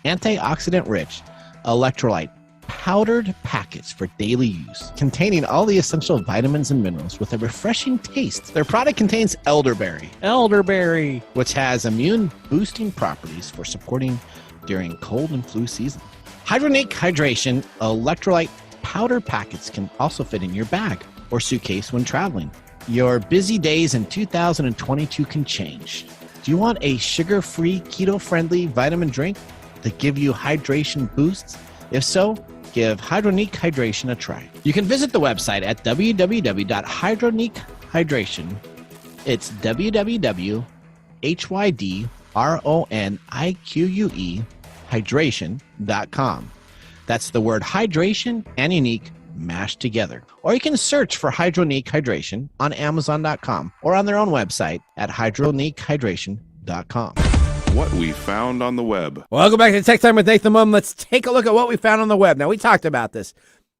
antioxidant-rich, electrolyte powdered packets for daily use, containing all the essential vitamins and minerals with a refreshing taste. Their product contains elderberry, which has immune-boosting properties for supporting during cold and flu season. Hydronic Hydration electrolyte powder packets can also fit in your bag or suitcase when traveling. Your busy days in 2022 can change. Do you want a sugar-free, keto-friendly vitamin drink that give you hydration boosts? If so, give Hydronic Hydration a try. You can visit the website at www.hydronichydration. It's www.hydronique hydration.com. That's the word hydration and unique mashed together. Or you can search for Hydronic Hydration on Amazon.com or on their own website at hydronichydration.com. What we found on the web. Welcome back to Tech Time with Nathan Mumm. Let's take a look at what we found on the web. Now, we talked about this.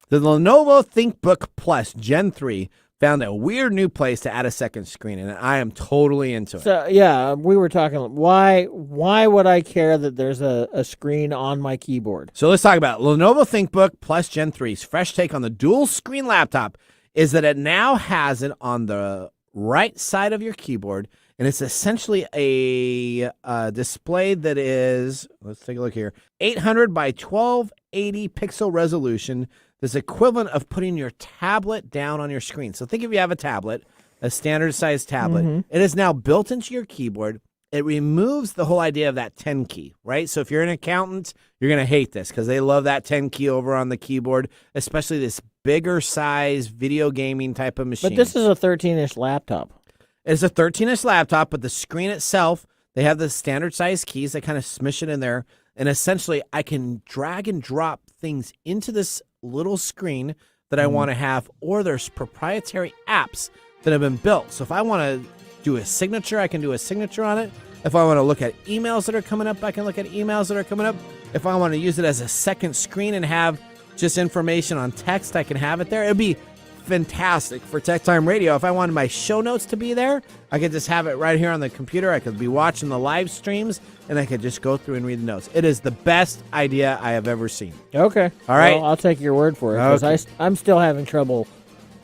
The Lenovo ThinkBook Plus Gen 3 found a weird new place to add a second screen, and I am totally into it. So, yeah, we were talking, why would I care that there's a screen on my keyboard? So let's talk about it. Lenovo ThinkBook Plus Gen 3's fresh take on the dual screen laptop is that it now has it on the right side of your keyboard, and it's essentially a display that is, let's take a look here, 800 by 1280 pixel resolution. That's equivalent of putting your tablet down on your screen. So think if you have a tablet, a standard size tablet. Mhm. It is now built into your keyboard. It removes the whole idea of that 10 key, right? So if you're an accountant, you're going to hate this because they love that 10 key over on the keyboard, especially this bigger size video gaming type of machine. But this is a 13-inch laptop. It's a 13-inch laptop, but the screen itself, they have the standard size keys. They kind of smish it in there. And essentially, I can drag and drop things into this little screen that I want to have, or there's proprietary apps that have been built. So if I want to do a signature, I can do a signature on it. If I want to look at emails that are coming up, I can look at emails that are coming up. If I want to use it as a second screen and have just information on text, I can have it there. It'd be fantastic for TechTime Radio. If I wanted my show notes to be there, I could just have it right here on the computer. I could be watching the live streams, and I could just go through and read the notes. It is the best idea I have ever seen. Okay. All right. Well, I'll take your word for it, because Okay. I'm still having trouble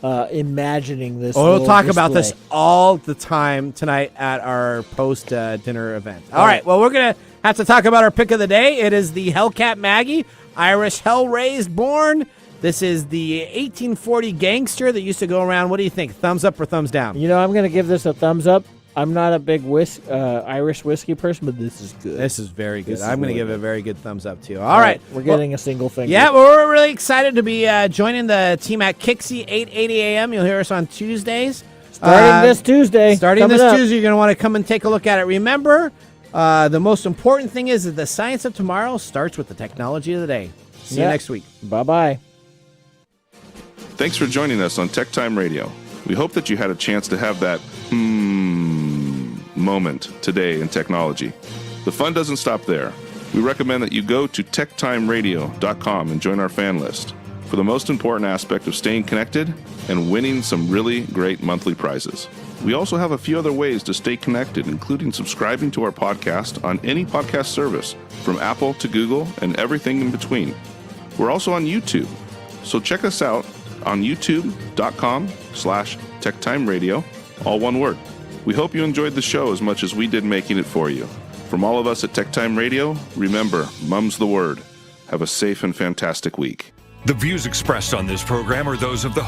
imagining this. Oh, we'll little talk about this display. all the time tonight at our post-dinner event. All right. Well, we're going to have to talk about our pick of the day. It is the Hellcat Maggie, Irish Hell-Raised Born. This is the 1840 gangster that used to go around. What do you think? Thumbs up or thumbs down? You know, I'm going to give this a thumbs up. I'm not a big Irish whiskey person, but this is good. This is very good. This is I'm going to really give it a good. very good thumbs up to you. All right. We're getting a single finger. Yeah, well, we're really excited to be joining the team at Kixie, 8:80 a.m. You'll hear us on Tuesdays. Starting this Tuesday. Starting coming this up. Tuesday, you're going to want to come and take a look at it. Remember, the most important thing is that the science of tomorrow starts with the technology of the day. See you next week. Bye-bye. Thanks for joining us on Tech Time Radio. We hope that you had a chance to have that moment today in technology. The fun doesn't stop there. We recommend that you go to techtimeradio.com and join our fan list for the most important aspect of staying connected and winning some really great monthly prizes. We also have a few other ways to stay connected, including subscribing to our podcast on any podcast service, from Apple to Google and everything in between. We're also on YouTube, so check us out on youtube.com/techtimeradio, all one word. We hope you enjoyed the show as much as we did making it for you. From all of us at Tech Time Radio, remember, Mumm's the word. Have a safe and fantastic week. The views expressed on this program are those of the